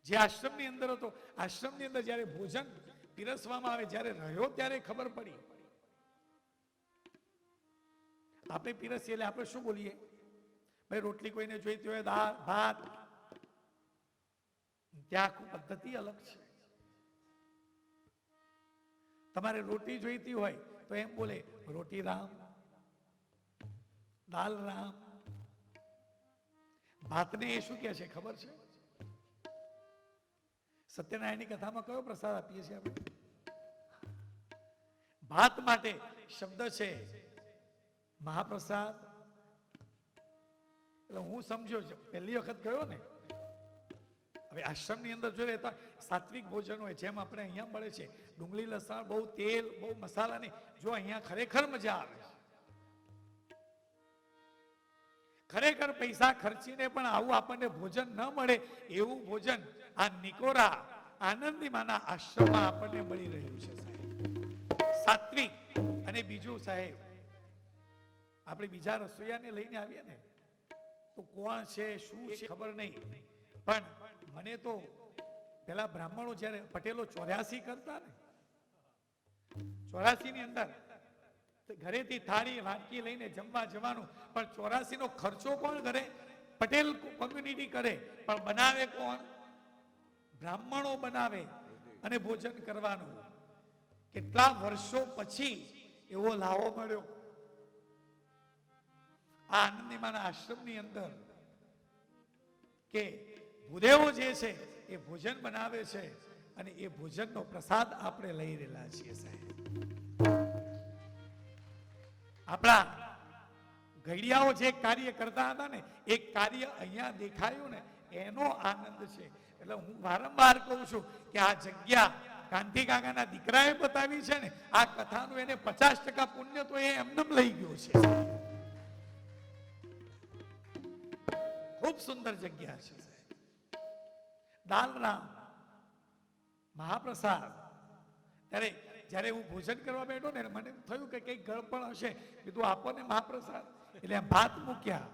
જે આશ્રમની અંદર હતો, આશ્રમની અંદર જ્યારે ભોજન પીરસવામાં આવે, જ્યારે રહ્યો ત્યારે ખબર પડી. આપણે પીરસીએ એટલે આપણે શું બોલીએ? ભાઈ રોટલી કોઈને જોઈતી હોય, દાળ ભાત, ત્યાં આખું પદ્ધતિ અલગ છે. તમારે રોટી જોઈતી હોય તો એમ બોલે રોટી રામ, દાલ રામ. ભાતને એ શું કહે છે ખબર છે? સત્યનારાયણની કથામાં કયો પ્રસાદ આપીએ છીએ આપણે? ભાત માટે શબ્દ છે મહાપ્રસાદ. એટલે હું સમજ્યો છું, પહેલી વખત ગયો ને, હવે આશ્રમની અંદર જોઈએ તો સાત્વિક ભોજન હોય, જેમ આપણે અહીંયા મળે છે, ડુંગળી લસણ, બહુ તેલ, બહુ મસાલા નહીં. જો અહીંયા ખરેખર મજા આવે, ખરેખર પૈસા ખર્ચીને પણ આવું આપણને ભોજન ન મળે એવું ભોજન આ નિકોરા આનંદીમાના આશ્રમમાં આપણને મળી રહ્યું છે સાહેબ. સાત્વિક. અને બીજું સાહેબ, આપણે બીજા રસોઈયાને લઈને આવીએ ને તો કોણ છે શું છે ખબર નહીં, પણ મને તો પેલા બ્રાહ્મણો જયારે પટેલો 84 કરતા ને, 84 ની અંદર ઘરેથી થાળી વાટકી લઈને જમવા જવાનું, પણ 84 નો ખર્ચો કોણ કરે? પટેલ કોમ્યુનિટી કરે, પણ બનાવે કોણ? બ્રાહ્મણો બનાવે અને ભોજન કરવાનું. કેટલા વર્ષો પછી એવો લાવો મળ્યો આ આનંદીમાના આશ્રમની અંદર કે ભૂદેવો જે છે એ ભોજન બનાવે છે અને એ ભોજનનો પ્રસાદ આપણે લઈ રહેલા છીએ સાહેબ. આપણા ઘડિયાઓ જે કાર્ય કરતા હતા ને, એ કાર્ય અહીંયા દેખાયું ને, એનો આનંદ છે. એટલે હું વારંવાર કહું છું કે આ જગ્યા કાંતિ કાકાના દીકરાએ બતાવી છે ને, આ કથાનું એને 50% પુણ્ય તો એ એમને લઈ ગયો છે. ખૂબ સુંદર જગ્યા છે. દાલરામ મહાપ્રસાદ. ત્યારે જ્યારે હું ભોજન કરવા બેઠો ને, મને થયું કે કઈક ગળપણ હશે, કીધું આપણને મહાપ્રસાદ, એટલે ભાત મૂક્યા.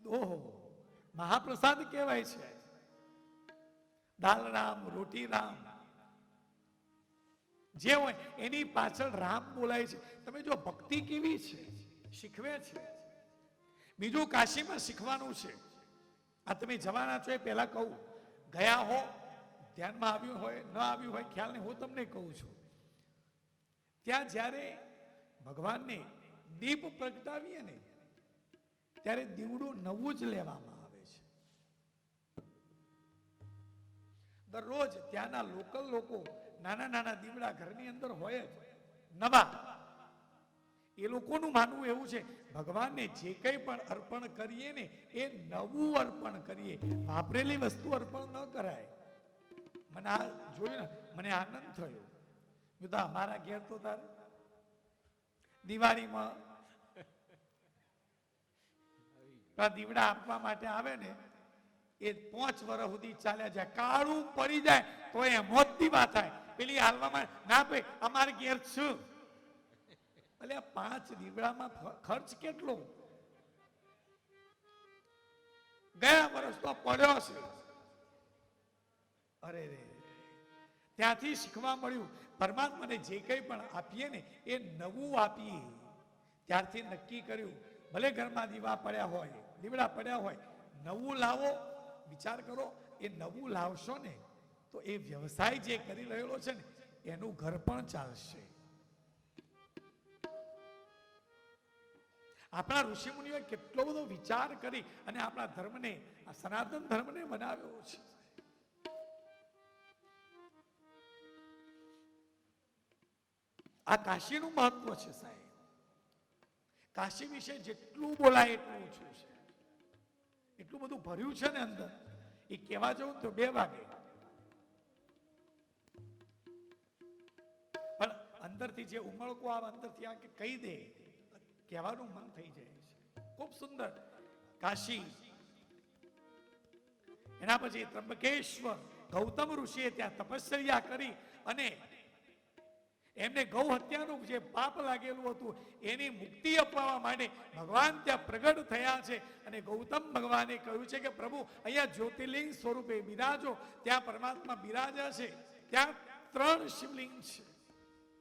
ઓહો, મહાપ્રસાદ કહેવાય છે. દાલ રામ, રોટી રામ, જે હોય એની પાછળ રામ બોલાય છે. તમે જો ભક્તિ કેવી છે, શીખવે છે. બીજું કાશીમાં શીખવાનું છે. આ તમે જવાના છો એ પહેલા કહું, ગયા હો, ધ્યાનમાં આવ્યું હોય ન આવ્યું હોય ખ્યાલ નહીં, હું તમને કહું છું, ત્યાં જ્યારે ભગવાનને દીપ પ્રગટાવીએ ને, ત્યારે દીવડું નવું જ લેવામાં આવે છે. દરરોજ ત્યાંના લોકલ લોકો નાના નાના દીવડા ઘરની અંદર હોય જ નવા. એ લોકોનું માનવું એવું છે, ભગવાનને જે કંઈ પણ અર્પણ કરીએ ને એ નવું અર્પણ કરીએ, વાપરેલી વસ્તુ અર્પણ ન કરાય. મને આ જોયું ને, મને આનંદ થયો. બધા અમારા ઘેર તો તારે દિવાળીમાં દીવડા આપવા માટે આવે ને, એ 5 વર્ષ સુધી ચાલ્યા જાય, કાળું પડી જાય તો એ મોત દીવા થાય. પેલી હાલવામાં ના ભાઈ અમારે ઘેર છું, એટલે 5 દીવડામાં ખર્ચ કેટલો? ગયા વર્ષ તો પડ્યો છે. અરે રે, ત્યાંથી શીખવા મળ્યું, પરમાત્માને જે કંઈ પણ આપીએ ને એ નવું આપીએ. ત્યારથી નક્કી કર્યું, ભલે ઘરમાં દીવા પડ્યા હોય, દીવડા પડ્યા હોય, નવું લાવો. વિચાર કરો, એ નવું લાવશો ને તો એ વ્યવસાય જે કરી રહેલો છે ને એનું ઘર પણ ચાલશે. આપણા ઋષિમુનિઓએ કેટલો બધો વિચાર કરી અને આપણા ધર્મને, આ સનાતન ધર્મને બનાવ્યો છે. આ કાશીનું મહત્વ છે સાહેબ. કાશી વિશે જેટલું બોલાય એટલું ઓછું છે. એટલું બધું ભર્યું છે ને અંદર, એ કહેવા જવું તો 2 વાગે. પણ અંદરથી જે ઉમળકો આવે, અંદરથી આ કહી દે, કહેવાનું મન થઈ જાય છે. ખૂબ સુંદર કાશી. એના પછી ત્રંબકેશ્વર, ગૌતમ ઋષિએ ત્યાં તપશ્ચર્યા કરી અને એમને ગૌ હત્યાનું જે પાપ લાગેલું હતું એની મુક્તિ અપાવવા માટે ભગવાન ત્યાં પ્રગટ થયા છે. અને ગૌતમ ભગવાને કહ્યું છે કે પ્રભુ અહીંયા જ્યોતિર્લિંગ સ્વરૂપે બિરાજો. ત્યાં પરમાત્મા બિરાજા છે. ત્યાં 3 શિવલિંગ છે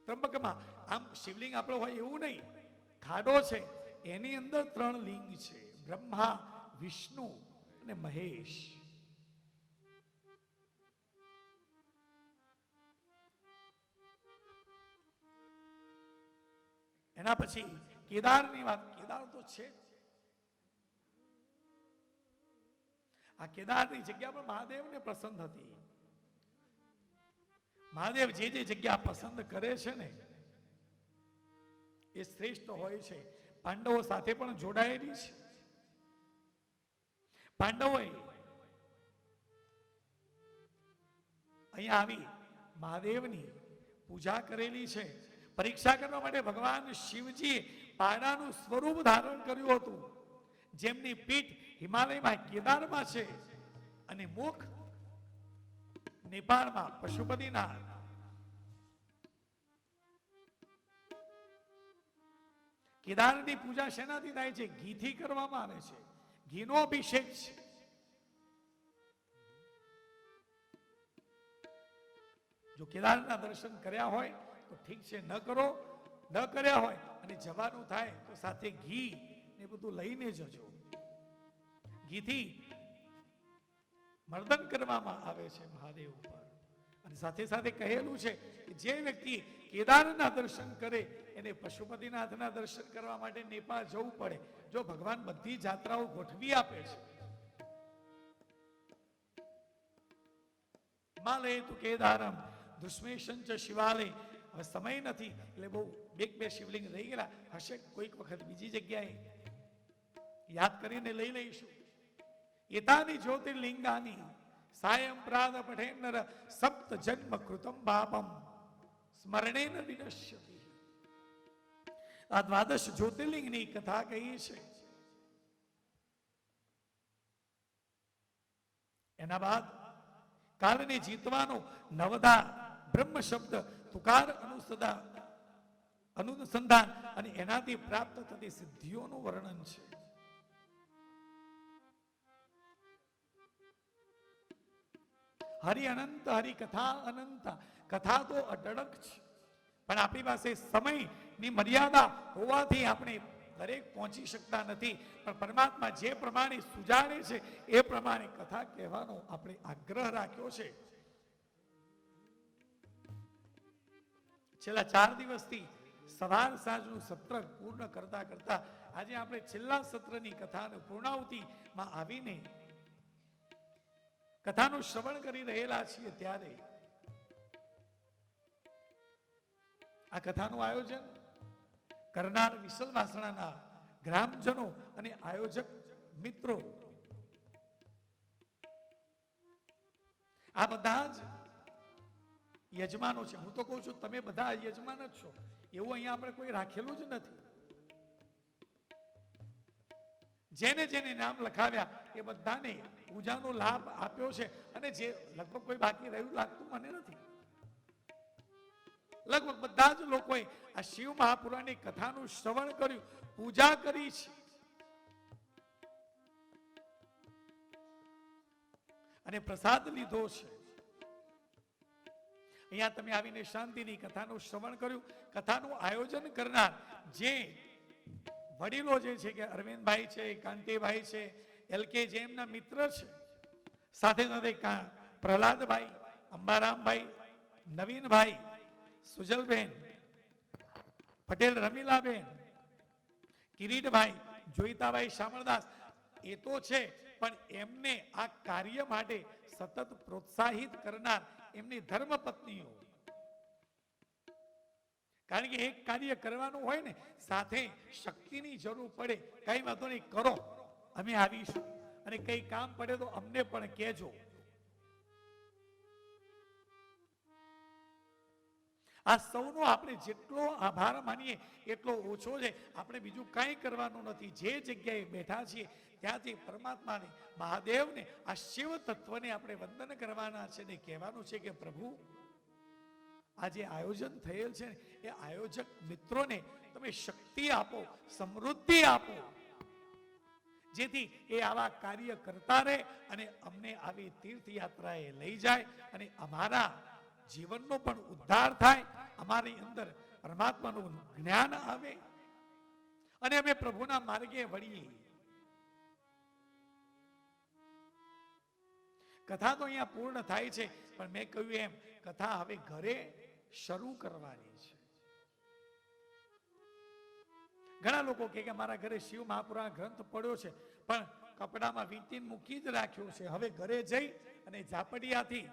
ત્રંબકમાં. આમ શિવલિંગ આપણો હોય એવું નહીં, ખાડો છે એની અંદર 3 લિંગ છે, બ્રહ્મા, વિષ્ણુ અને મહેશ. એના પછી કેદારની વાત. કેદાર તો છે, આ કેદારની જગ્યા પર મહાદેવને પસંદ હતી. મહાદેવ જે જગ્યા પસંદ કરે છે ને એ શ્રેષ્ઠ હોય છે. પાંડવો સાથે પણ જોડાયેલી છે. પાંડવોએ અહીંયા આવી મહાદેવની પૂજા કરેલી છે. પરીક્ષા કરવા માટે ભગવાન શિવજીએ પાડાનું સ્વરૂપ ધારણ કર્યું હતું. જેમની પીઠ હિમાલયમાં કેદારમાં છે અને મુખ નેપાળમાં પશુપતિનાથ. કેદારની પૂજા શેનાથી થાય છે? ઘીથી કરવામાં આવે છે. ઘીનો અભિષેક છે. જો કેદારના દર્શન કર્યા હોય તો ઠીક છે, ન કરો, ન કર્યા હોય અને જવાનું થાય તો સાથે ઘી ને બધું લઈને જજો. ઘીથી મર્દન કરવામાં આવે છે મહાદેવ ઉપર. અને સાથે સાથે કહેલું છે કે જે વ્યક્તિ કેદારના દર્શન કરે એને પશુપતિનાથના દર્શન કરવા માટે નેપાળ જવું પડે. જો ભગવાન બધી જાત્રાઓ ગોઠવી આપે છે. હિમાલય તુ કેદારમ દુષ્મેશન ચ શિવાલય. હવે સમય નથી એટલે બહુ બે શિવલિંગ રહી ગયેલા હશે, કોઈક વખત બીજી જગ્યાએ યાદ કરીને લઈ લઈશું. એતાની જ્યોતિર્લિંગાની સાયં પ્રાદ પઠેન્નર સપ્ત જન્મ કૃતમ પાપમ સ્મરણેન વિનશ્યતિ. આ 12 જ્યોતિર્લિંગની કથા કહી છે. એના બાદ કાળને જીતવાનો નવદા બ્રહ્મ શબ્દ તુકાર અનુસંધાન અને એનાથી પ્રાપ્ત થતી સિદ્ધિઓનું વર્ણન છે. હરિ અનંત, હરિ કથા અનંત. કથા તો અઢળક છે, પણ આપણી પાસે સમયની મર્યાદા હોવાથી આપણે દરેક પહોંચી શકતા નથી. પણ પરમાત્મા જે પ્રમાણે સુજાડે છે એ પ્રમાણે કથા કહેવાનો આપણે આગ્રહ રાખ્યો છે. છેલ્લા 4 દિવસથી સવાર સાંજનું સત્ર પૂર્ણ કરતા કરતા આજે આપણે છેલ્લા સત્રની કથાનું પૂર્ણાહુતિમાં આવીને કથાનું શ્રવણ કરી રહેલા છીએ. ત્યારે આ કથાનું આયોજન કરનાર વિસલ વાસણાના ગ્રામજનો અને આયોજક મિત્રો, આ બધા જ યજમાનો છે. હું તો કહું છું તમે બધા યજમાન જ છો, એવું અહીંયા આપણે કોઈ રાખેલું જ નથી. જેને જેને નામ લખાવ્યા એ બધાને પૂજાનો લાભ આપ્યો છે. અને જે લગભગ કોઈ બાકી રહ્યું લાગતું મને નથી. લગભગ બધા જ લોકોએ આ શિવ મહાપુરાણની કથાનું શ્રવણ કર્યું, પૂજા કરી છે. અને પ્રસાદ લીધો છે. અહીંયા તમે આવીને શાંતિની કથાનું શ્રવણ કર્યું. કથાનું આયોજન કરનાર જે વડીલો જે છે કે અરવિંદભાઈ છે, કાંતિભાઈ છે, LK જેમના મિત્ર છે, સાથે સાથે પ્રહલાદભાઈ, અંબારામભાઈ, નવીનભાઈ, સુજલબેન પટેલ, રમીલાબેન, કિરીટભાઈ, જોઈતાભાઈ શામળદાસ, એ તો છે, પણ એમને આ કાર્ય માટે સતત પ્રોત્સાહિત કરનાર એમની ધર્મપત્નીઓ. કારણ કે એક કાર્ય કરવાનું હોય ને સાથે શક્તિની જરૂર પડે. કઈ વાંધો નહીં, કરો, અમે આવીશું. અને કઈ કામ પડે તો અમને પણ કહેજો. આ સૌનો આપણે જેટલો આભાર માનીએ એટલો ઓછો છે. આપણે બીજું કાંઈ કરવાનું નથી. જે જગ્યાએ બેઠા છીએ ત્યાંથી પરમાત્માને, મહાદેવને, આ શિવ તત્વને આપણે વંદન કરવાના છે ને કહેવાનું છે કે પ્રભુ આ જે આયોજન થયેલ છે એ આયોજક મિત્રોને તમે શક્તિ આપો, સમૃદ્ધિ આપો, જેથી એ આવા કાર્ય કરતા રહે અને અમને આવી તીર્થયાત્રાએ લઈ જાય અને અમારા જીવનનો પણ ઉદ્ધાર થાય, અમારી અંદર પરમાત્માનું જ્ઞાન આવે અને અમે પ્રભુના માર્ગે વળીએ. કથા તો અહીંયા પૂર્ણ થાય છે, પણ મેં કહ્યું એમ કથા હવે ઘરે શરૂ કરવાની છે. ઘણા લોકો કે મારા ઘરે શિવ મહાપુરાણ ગ્રંથ પડ્યો છે, પણ કપડામાં વીંટીને મૂકી જ રાખ્યો છે. હવે ઘરે જઈ અને ઝાપડિયાથી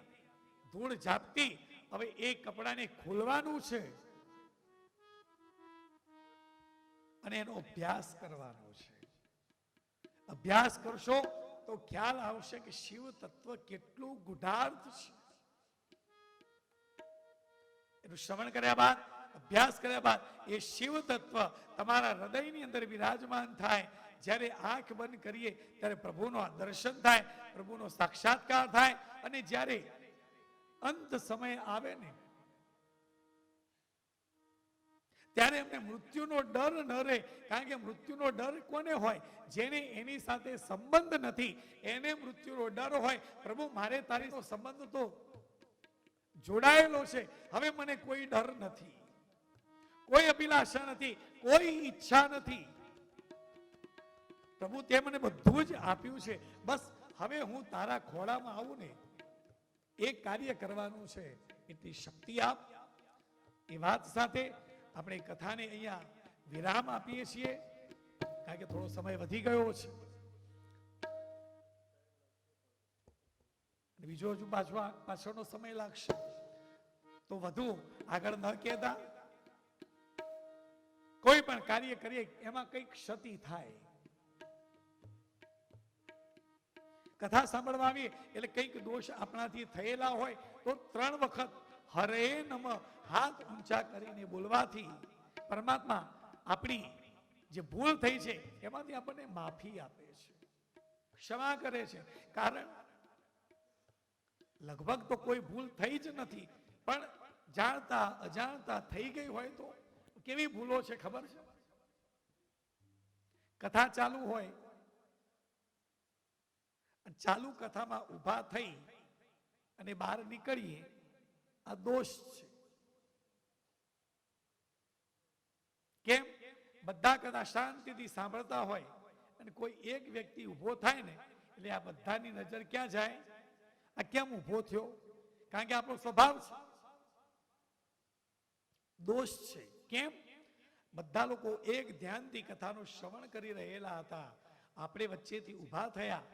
ધૂળ ઝાપટી હવે એ કપડાને ખોલવાનું છે અને એનો અભ્યાસ કરવાનો છે. અભ્યાસ કરશો તો ખ્યાલ આવશે કે શિવ તત્વ કેટલું ગુઢાર્થ છે. એનું શ્રવણ કર્યા બાદ, અભ્યાસ કર્યા બાદ એ શિવ તત્વ તમારા હૃદયની અંદર વિરાજમાન થાય. જ્યારે આંખ બંધ કરીએ ત્યારે પ્રભુનો દર્શન થાય, પ્રભુનો સાક્ષાત્કાર થાય અને જ્યારે અંત સમય આવે ને ત્યારે એમને મૃત્યુનો ડર ન રહે. કારણ કે મૃત્યુનો ડર કોને હોય? જેને એની સાથે સંબંધ નથી એને મૃત્યુનો ડર હોય. પ્રભુ મારે તારીનો સંબંધ તો જોડાયેલો છે, હવે મને કોઈ ડર નથી, કોઈ અભિલાષા નથી, કોઈ ઈચ્છા નથી. પ્રભુ તે મને બધું જ આપ્યું છે, બસ હવે હું તારા ખોળામાં આવું ને એ કાર્ય કરવાનું છે, એટલી શક્તિ આપ. એ વાત સાથે આપણે કથાને અહીંયા વિરામ આપીએ છીએ, કારણ કે થોડો સમય વધી ગયો છે. બીજો હજુ પાછળનો સમય લાગશે તો વધુ આગળ ન કહેતા. કોઈ પણ કાર્ય કરીએ એમાં કઈક ક્ષતિ થાય. કથા સાંભળવા આવીએ એટલે કઈક દોષ આપણાથી થયેલા હોય તો 3 વખત હરે નમ હાથ ઊંચા કરીને બોલવાથી પરમાત્મા આપણી જે ભૂલ થઈ છે એમાંથી આપણને માફી આપે છે, ક્ષમા કરે છે. કારણ લગભગ તો કોઈ ભૂલ થઈ જ નથી, પણ જાણતા અજાણતા થઈ ગઈ હોય તો કેવી ભૂલો છે ખબર છે? કથા ચાલુ હોય, ચાલુ કથામાં ઊભા થઈ અને બહાર નીકળીએ, આ દોષ છે. કેમ? બધા કથા શાંતિથી સાંભળતા હોય અને કોઈ એક વ્યક્તિ ઊભો થાય ને એટલે આ બધાની નજર ક્યાં જાય? આ કેમ ઊભો થયો? કારણ કે આપણો સ્વભાવ છે, દોષ છે. કેમ? બધા લોકો એક ધ્યાનથી કથાનું શ્રવણ કરી રહેલા હતા, આપણે વચ્ચેથી ઊભા થયા,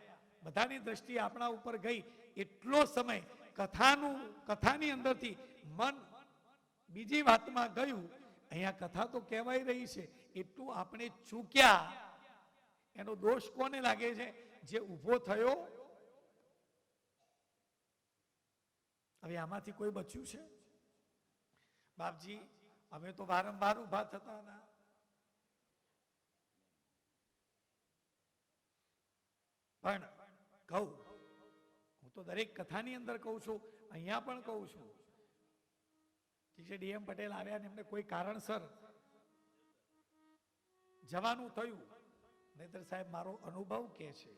બધાની દ્રષ્ટિ આપણા ઉપર ગઈ. એટલો સમય કથાની અંદરથી મન બીજી વાતમાં ગયું. અહીંયા કથા તો કહેવાય રહી છે, એટલું આપણે ચૂક્યા. એનો દોષ કોને લાગે છે? જે ઊભો થયો. હવે આમાંથી કોઈ બચ્યું છે? બાપજી, અમે તો વારંવાર ઊભા થતા હતા. પણ કહું, હું તો દરેક કથાની અંદર કહું છું, અહીંયા પણ કહું છું. ઠીક છે, ડીએમ પટેલ આવ્યા ને એમને કોઈ કારણસર જવાનું થયું, નહીતર સાહેબ મારો અનુભવ કે છે,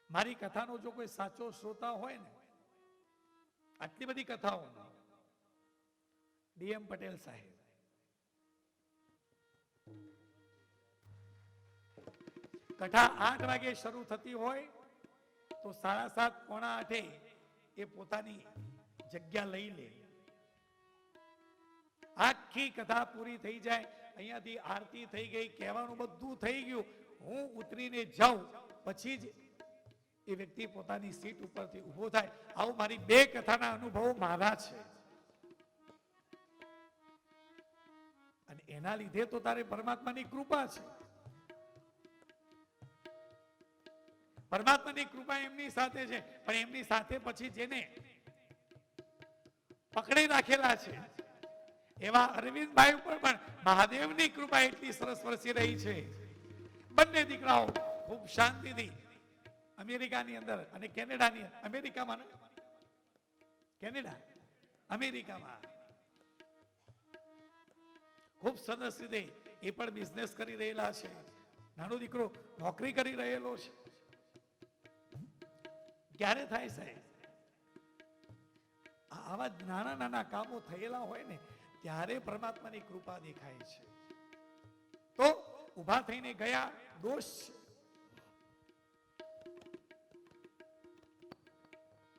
મારી કથાનો જો કોઈ સાચો શ્રોતા હોય ને, આટલી બધી કથાઓ ડીએમ પટેલ સાહેબ, કથા 8 વાગે શરૂ થતી હોય તો 7:30 પોણા 8 એ પોતાની જગ્યા લઈ લે. આખી કથા પૂરી થઈ જાય, અહીંયાથી આરતી થઈ ગઈ, કહેવાનું બધું થઈ ગયું, હું ઉતરીને જાઉં પછી જ એ વ્યક્તિ પોતાની સીટ ઉપરથી ઊભો થાય. આવું મારી 2 કથાના અનુભવો મારા છે. અને એના લીધે તો તારે પરમાત્માની કૃપા છે. પરમાત્માની કૃપા એમની સાથે છે, પણ એમની સાથે પછી જેને પકડી રાખેલા છે એવા અરવિંદભાઈ ઉપર પણ મહાદેવની કૃપા એટલી સરસ વરસી રહી છે. બંને દીકરાઓ ખૂબ શાંતિથી અમેરિકાની અંદર અને કેનેડાની, અમેરિકામાં કેનેડા અમેરિકામાં ખૂબ સરસ રીતે એ પણ બિઝનેસ કરી રહેલા છે. નાનો દીકરો નોકરી કરી રહેલો છે. ક્યારે થાય સાહેબ? આવા નાના નાના કામો થયેલા હોય ને ત્યારે પરમાત્માની કૃપા દેખાય છે. તો ઉભા થઈને ગયા, દોષ છે.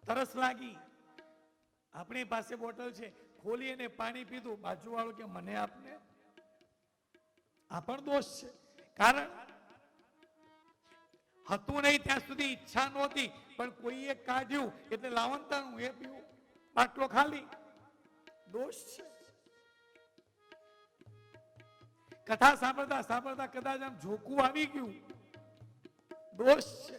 તરસ લાગી, આપણી પાસે બોટલ છે, ખોલી અને પાણી પીધું, બાજુવાળો કે મને આપને, આ પણ દોષ છે. કારણ હતું નહીં ત્યાં સુધી ઈચ્છા નહોતી, પણ કોઈએ કાઢ્યું એટલે લાવંતાનું એ પીવું, બાટલો ખાલી, દોષ છે. કથા સાંભળતા સાંભળતા કદાચ આમ ઝોકું આવી ગયું, દોષ છે.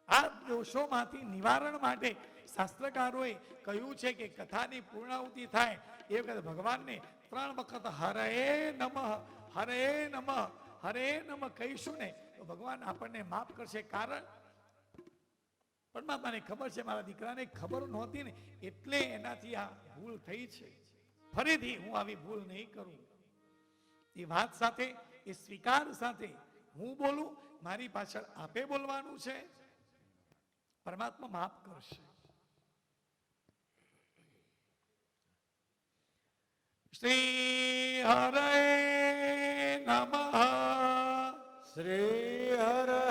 આ દોષોમાંથી નિવારણ માટે શાસ્ત્રકારોએ કહ્યું છે કે કથાની પૂર્ણાહુતિ થાય એ વખતે ભગવાનને 3 વખત હરે નમઃ, હરે નમઃ, હરે નમઃ કહીશું ને તો ભગવાન આપણને માફ કરશે. કારણ પરમાત્માને ખબર છે, મારા દીકરાને ખબર નહોતી ને એટલે એનાથી આ ભૂલ થઈ છે. ફરીથી હું આવી ભૂલ નહીં કરું. એ વાત સાથે, એ સ્વીકાર સાથે હું બોલું, મારી પાછળ આપે બોલવાનું છે, પરમાત્મા માફ કરશે. શ્રી હરે નમઃ, શ્રી હરે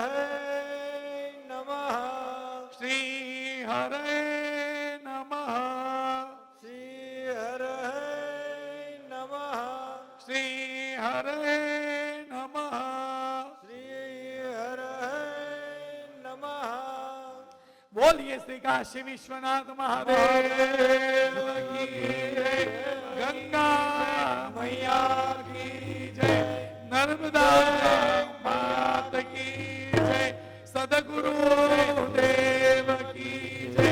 નમઃ, શ્રી હરે નમઃ, શ્રી હરે નમઃ, શ્રી હરે નમઃ, શ્રી હરે નમઃ. બોલીએ શ્રી કાશી વિશ્વનાથ મહાદેવ કી જય, ગંગા મૈયા કી જય, નર્મદા માત કી જય, સદગુરુ દેવ કી જય,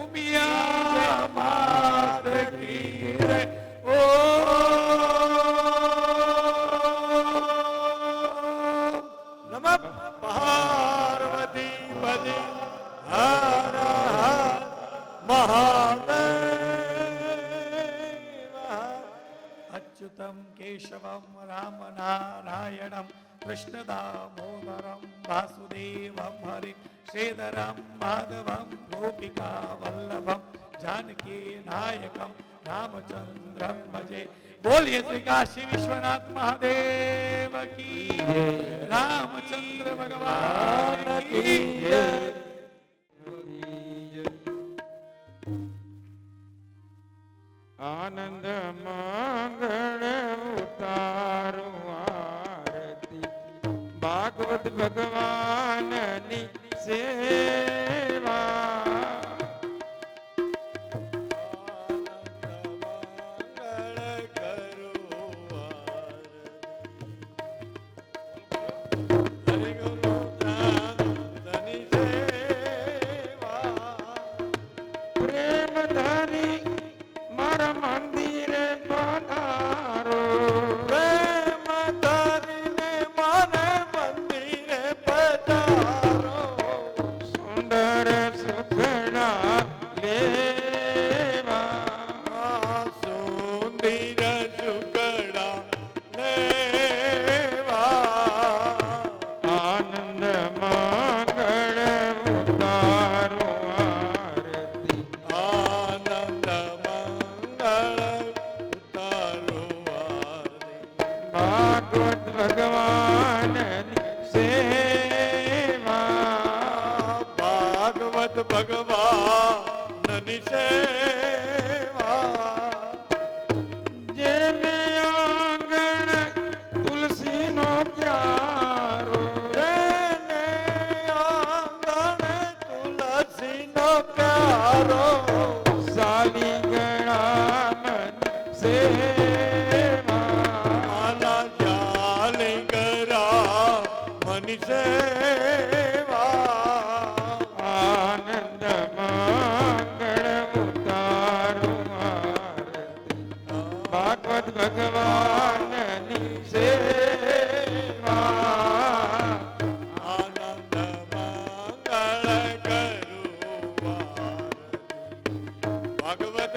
ઉમિયા માત કી જય. નમઃ પાર્વતી પદે હર હર મહાદેવ. અચ્યુતમ કેશવમ રામ નારાયણમ કૃષ્ણ દામોદરમ વાસુદેવમ હરિ શ્રીધરમ માધવમ ગોપિકા વલ્લભમ જાનકી નાયકમ રામચંદ્રમ ભજે. બોલીએ શ્રી કાશી વિશ્વનાથ મહાદેવ કી જય, રામચંદ્ર ભગવાન કી જય. આનંદ મંગળ ઉતારું આરતી, ભાગવત ભગવાનની સેવા. પ્રેમ ધરી મારા મંદિરે પધારો, પ્રેમ ધરીને મને મંદિરે પધારો. સુંદર સુખડા લેવા, સુંદર સુકડા લેવા. આનંદ મંગળ ઉતારું આરતી, આનંદ મંગળ ઉતારો આરતી. ભાગવત ભગવાનની સેવા. ભાગવત ભગવાનની સેવા. જેને આંગણ તુલસીનો પ્યારો, જેને આંગણે તુલસીનો પ્યારો. શાલિગણા મન સેવા. માલા જાલી કરા મની સેવા. આનંદ મંગળ ઉતારું આરતી, ભાગવત ભગવાનની સેવા. આનંદ મંગળ કરું આરતી. ભગવત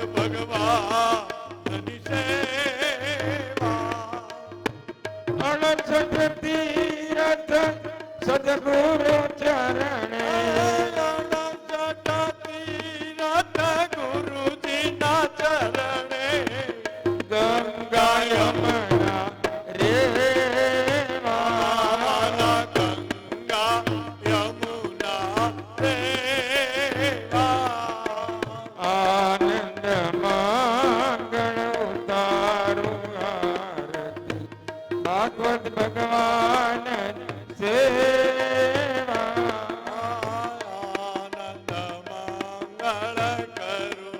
ભાગવત ભગવાન સેવા આનંદ મંગળ કરું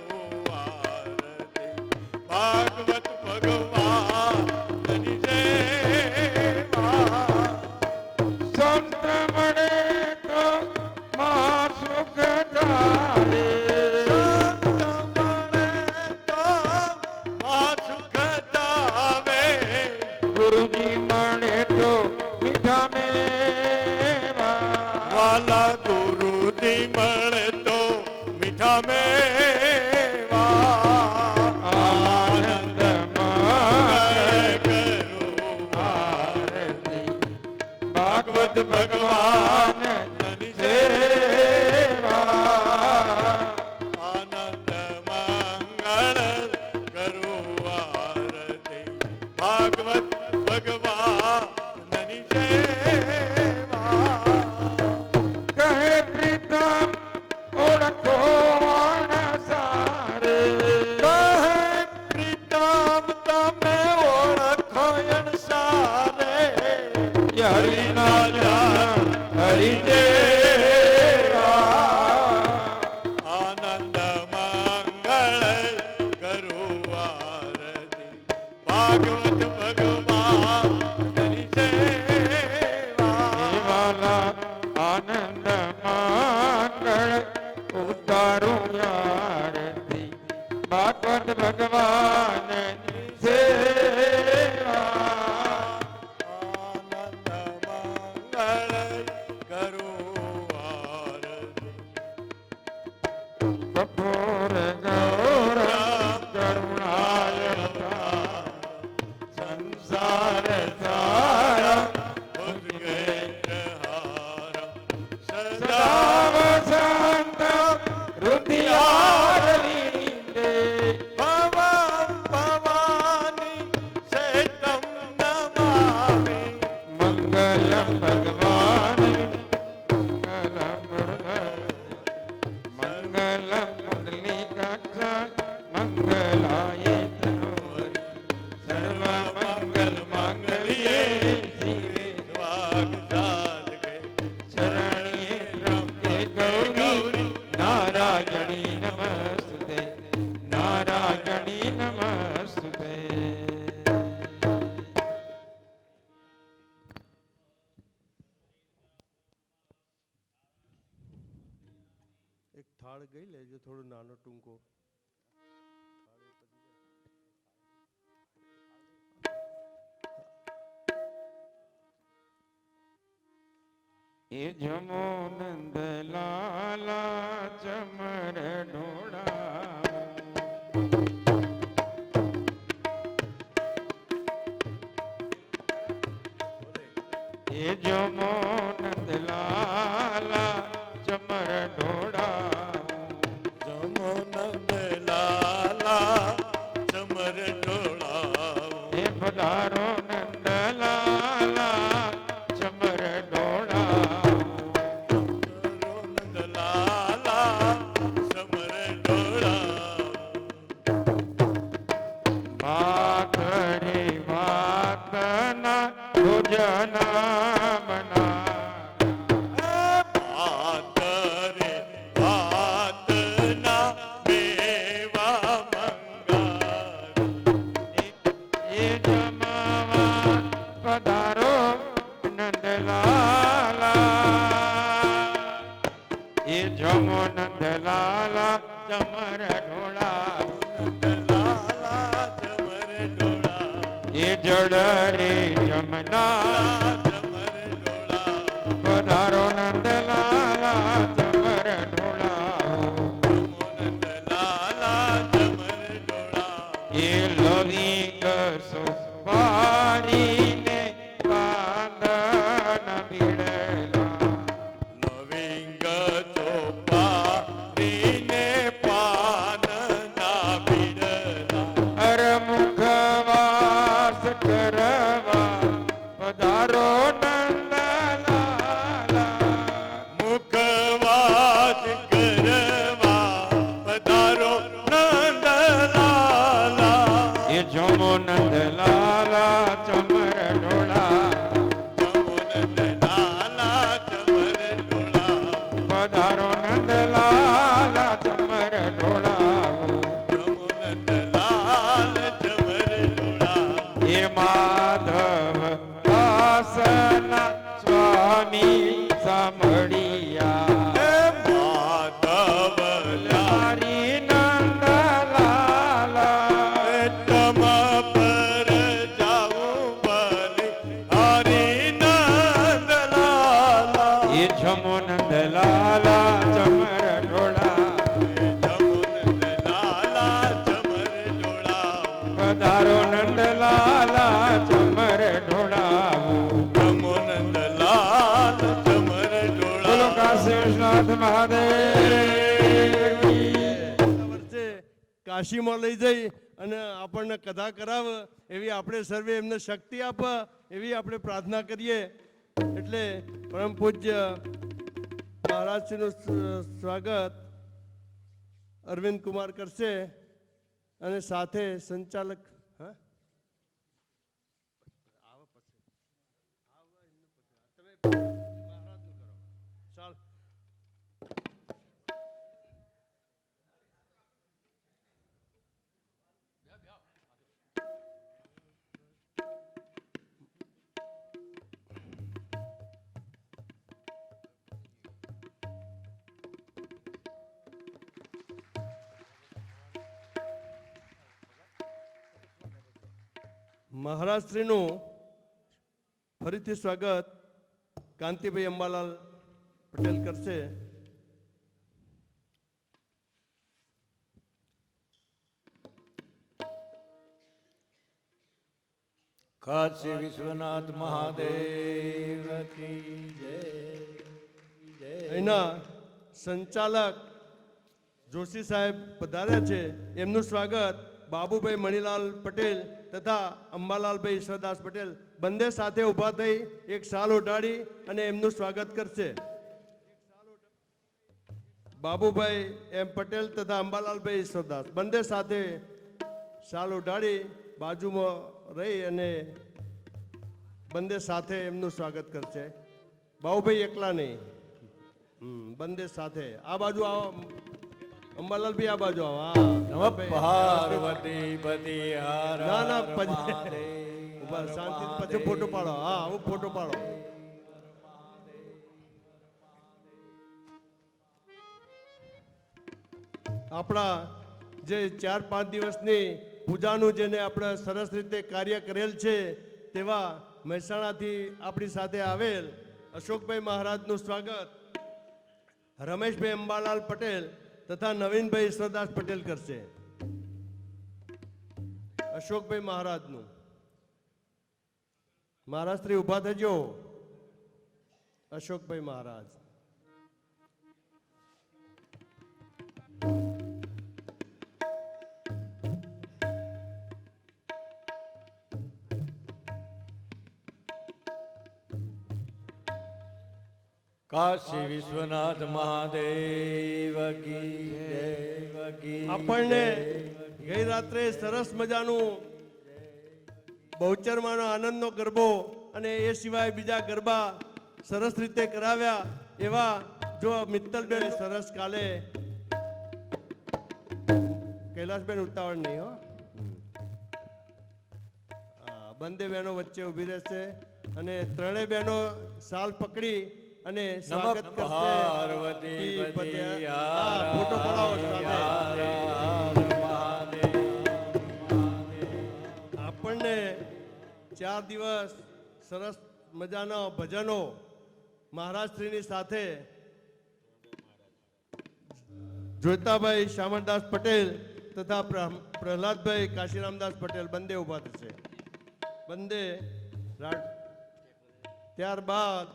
આરતી ભાગવત ભગવાનની સેવા સંત મળે તો માં સુખ ધારે ગુરુજી મળે તો મીઠા મેવા વાલા ગુરુજી મળે તો મીઠા મેવા આનંદ કરું આરતી ભાગવત ભગવાન સેવા આનંદ મંગળ કરું આરતી ભાગવત ભગવાનની સેવા કહે પ્રીતમ ઓળખો સારે કહે પ્રીતમ તમે ઓળખો અણસારે હરિના જાન હરિદેવા આનંદ મંગળ કરું આરતી ભાગવત ભગવાનની સેવા વાલા આનંદ મંગળ ઉતારું આરતી ભાગવત ભગવાન સેવા આનંદ મંગળ કરું આરતી કપૂર ગૌરમ કરુણાય સંસાર સારા સદા વસંત રુધિયાર લીંડે ભવાની સેતમ નમામિ મંગલમ ભગવાન મંગલમ મંગલમ મુરલી કાક્ષા મંગલાય તનોરી સર્વ મંગલ માંગલ્યે શિવે વાગજાત શરણ્યે ત્રંબકે ગૌરી નારાયણી નમસ્તુતે નારાયણી નમસ્તુતે એક થાળ ગઈ લેજો થોડો નાનો ટૂંકો એ જમો નંદ લાલા ચમર ઢોળા એ જમો નંદ લાલા ચમર ઢોળા જમો નંદ લાલા ચમર ઢોળાવો એ પધારો નંદ લાલા ચમર ઢોળા નંદ લાલા ચમર ઢોળાવો વાત રે વાતના ભોજન બના પાતરે વાતના મેવા મંગાર એ જમાવા પધારો નંદલાલા એ જમો નંદલાલા ચમર ઢોળા લાલા ચમર ઢોળા એ જડ રે જમના ચમર ઢોળા પધારો નંદલાલા ચમર ઢોળા નંદ લાલા ચમર ઢોળા એ લવિંગ સુપારીને પાંદન ભીડેલા નવિંગ ચોપા રીને પાન ના પીડલા હર મુખવાસ કરવા પધારો નંદલાલા મુખવાસ કરવા પધારો નંદ લાલા એ જમો નંદલાલા ચમર ઢોળા હે માધવ દાસના સ્વામી સાંભળિયા માધવ લારી નંદલાલા તમ પર જાઉં બને હરી નંદલાલા એ છમો નંદલાલા ચમર ઢોળા નંદલાલા ચમર જોડાવું પધારો નંદલાલા ચમર ઢોળાવું નમો નંદલાલ ચમર બોલો જોડાવું કાશી વિશ્વનાથ મહાદેવ વર્ષે કાશીમાં લઈ જઈ અને આપણને કથા કરાવે એવી આપણે સર્વે એમને શક્તિ આપે એવી આપણે પ્રાર્થના કરીએ. એટલે પરમ પૂજ્ય મહારાજશ્રીનું સ્વાગત અરવિંદ કુમાર કરશે અને સાથે સંચાલક હા ચાલ મહારાજશ્રીનું ફરીથી સ્વાગત કાંતિભાઈ અંબાલાલ પટેલ કરશે. કાશી વિશ્વનાથ મહાદેવ કી જય. અહીંના સંચાલક જોશી સાહેબ પધાર્યા છે. એમનું સ્વાગત બાબુભાઈ મણીલાલ પટેલ તથા અંબાલાલભાઈ ઈશ્વરદાસ પટેલ બંને સાથે ઊભા થઈ એક શાલ ઓઢાડી અને એમનું સ્વાગત કરશે. બાબુભાઈ એમ પટેલ તથા અંબાલાલભાઈ ઈશ્વરદાસ બંને સાથે શાલ ઓઢાડી બાજુમાં રહી અને બંને સાથે એમનું સ્વાગત કરશે. બાબુભાઈ એકલા નહીં, બંને સાથે. આ બાજુ આવો અંબાલાલભાઈ, આ બાજુ આવો. હા નમઃ પાર્વતી પતિ હર ના ના હર પછી મહાદેવ. ઉભા શાંતિ પછી ફોટો પાડો. હા આવું ફોટો પાડો. આપણા જે 4-5 દિવસની પૂજાનું જેને આપણે સરસ રીતે કાર્ય કરેલ છે તેવા મહેસાણાથી આપણી સાથે આવેલ અશોકભાઈ મહારાજનું સ્વાગત રમેશભાઈ અંબાલાલ પટેલ તથા નવીનભાઈ ઈશ્વરદાસ પટેલ કરશે. અશોકભાઈ મહારાજનું. મહારાજશ્રી ઊભા થજો. અશોકભાઈ મહારાજ. કાશી વિશ્વનાથ મહાદેવ કી જય કી આપણને જય. ગઈ રાત્રે સરસ મજાનું બહુચરમાનો આનંદનો ગરબો અને એ સિવાય બીજા ગરબા સરસ રીતે કરાવ્યા. એવા જો મિત્તલબેન સરસ કાલે કૈલાસબેન ઉતાવળ નહીં હો. બંને બહેનો વચ્ચે ઊભી રહેશે અને ત્રણેય બહેનો સાલ પકડી અને સ્વાગત નમઃ કરશે. પાર્વતી કી પતિ પતિ- હર હા, ફોટો પડાવો સાથે. હર મહાદેવ. આપણને 4 દિવસ સરસ મજાના ભજનો મહારાજશ્રીની સાથે જોતાભાઈ શામળદાસ પટેલ તથા પ્રહલાદભાઈ કાશીરામદાસ પટેલ બંને ઊભા થશે. બંને ત્યારબાદ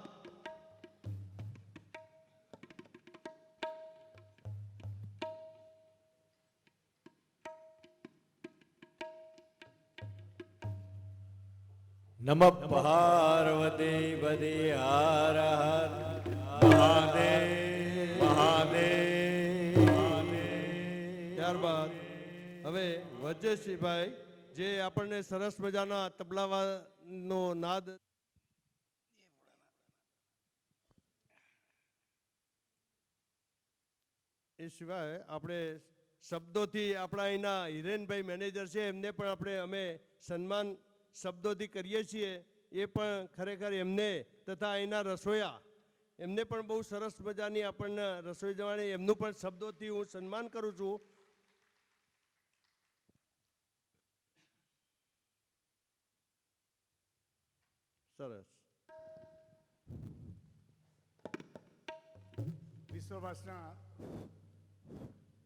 નમઃ પાર્વતી પતિ હર હર મહાદેવ મહાદેવ. ત્યારબાદ હવે વજયસિંહભાઈ જે આપણને સરસ મજાના તબલાનો નાદ એ સિવાય આપણે શબ્દોથી આપણા અહીંના હિરેનભાઈ મેનેજર છે એમને પણ અમે સન્માન શબ્દોથી કરીએ છીએ એ પણ ખરેખર એમને તથા અહીંના રસોયા એમને પણ બહુ સરસ મજાની આપણને રસોઈ જવાની એમનું પણ શબ્દોથી હું સન્માન કરું છું. સરસ.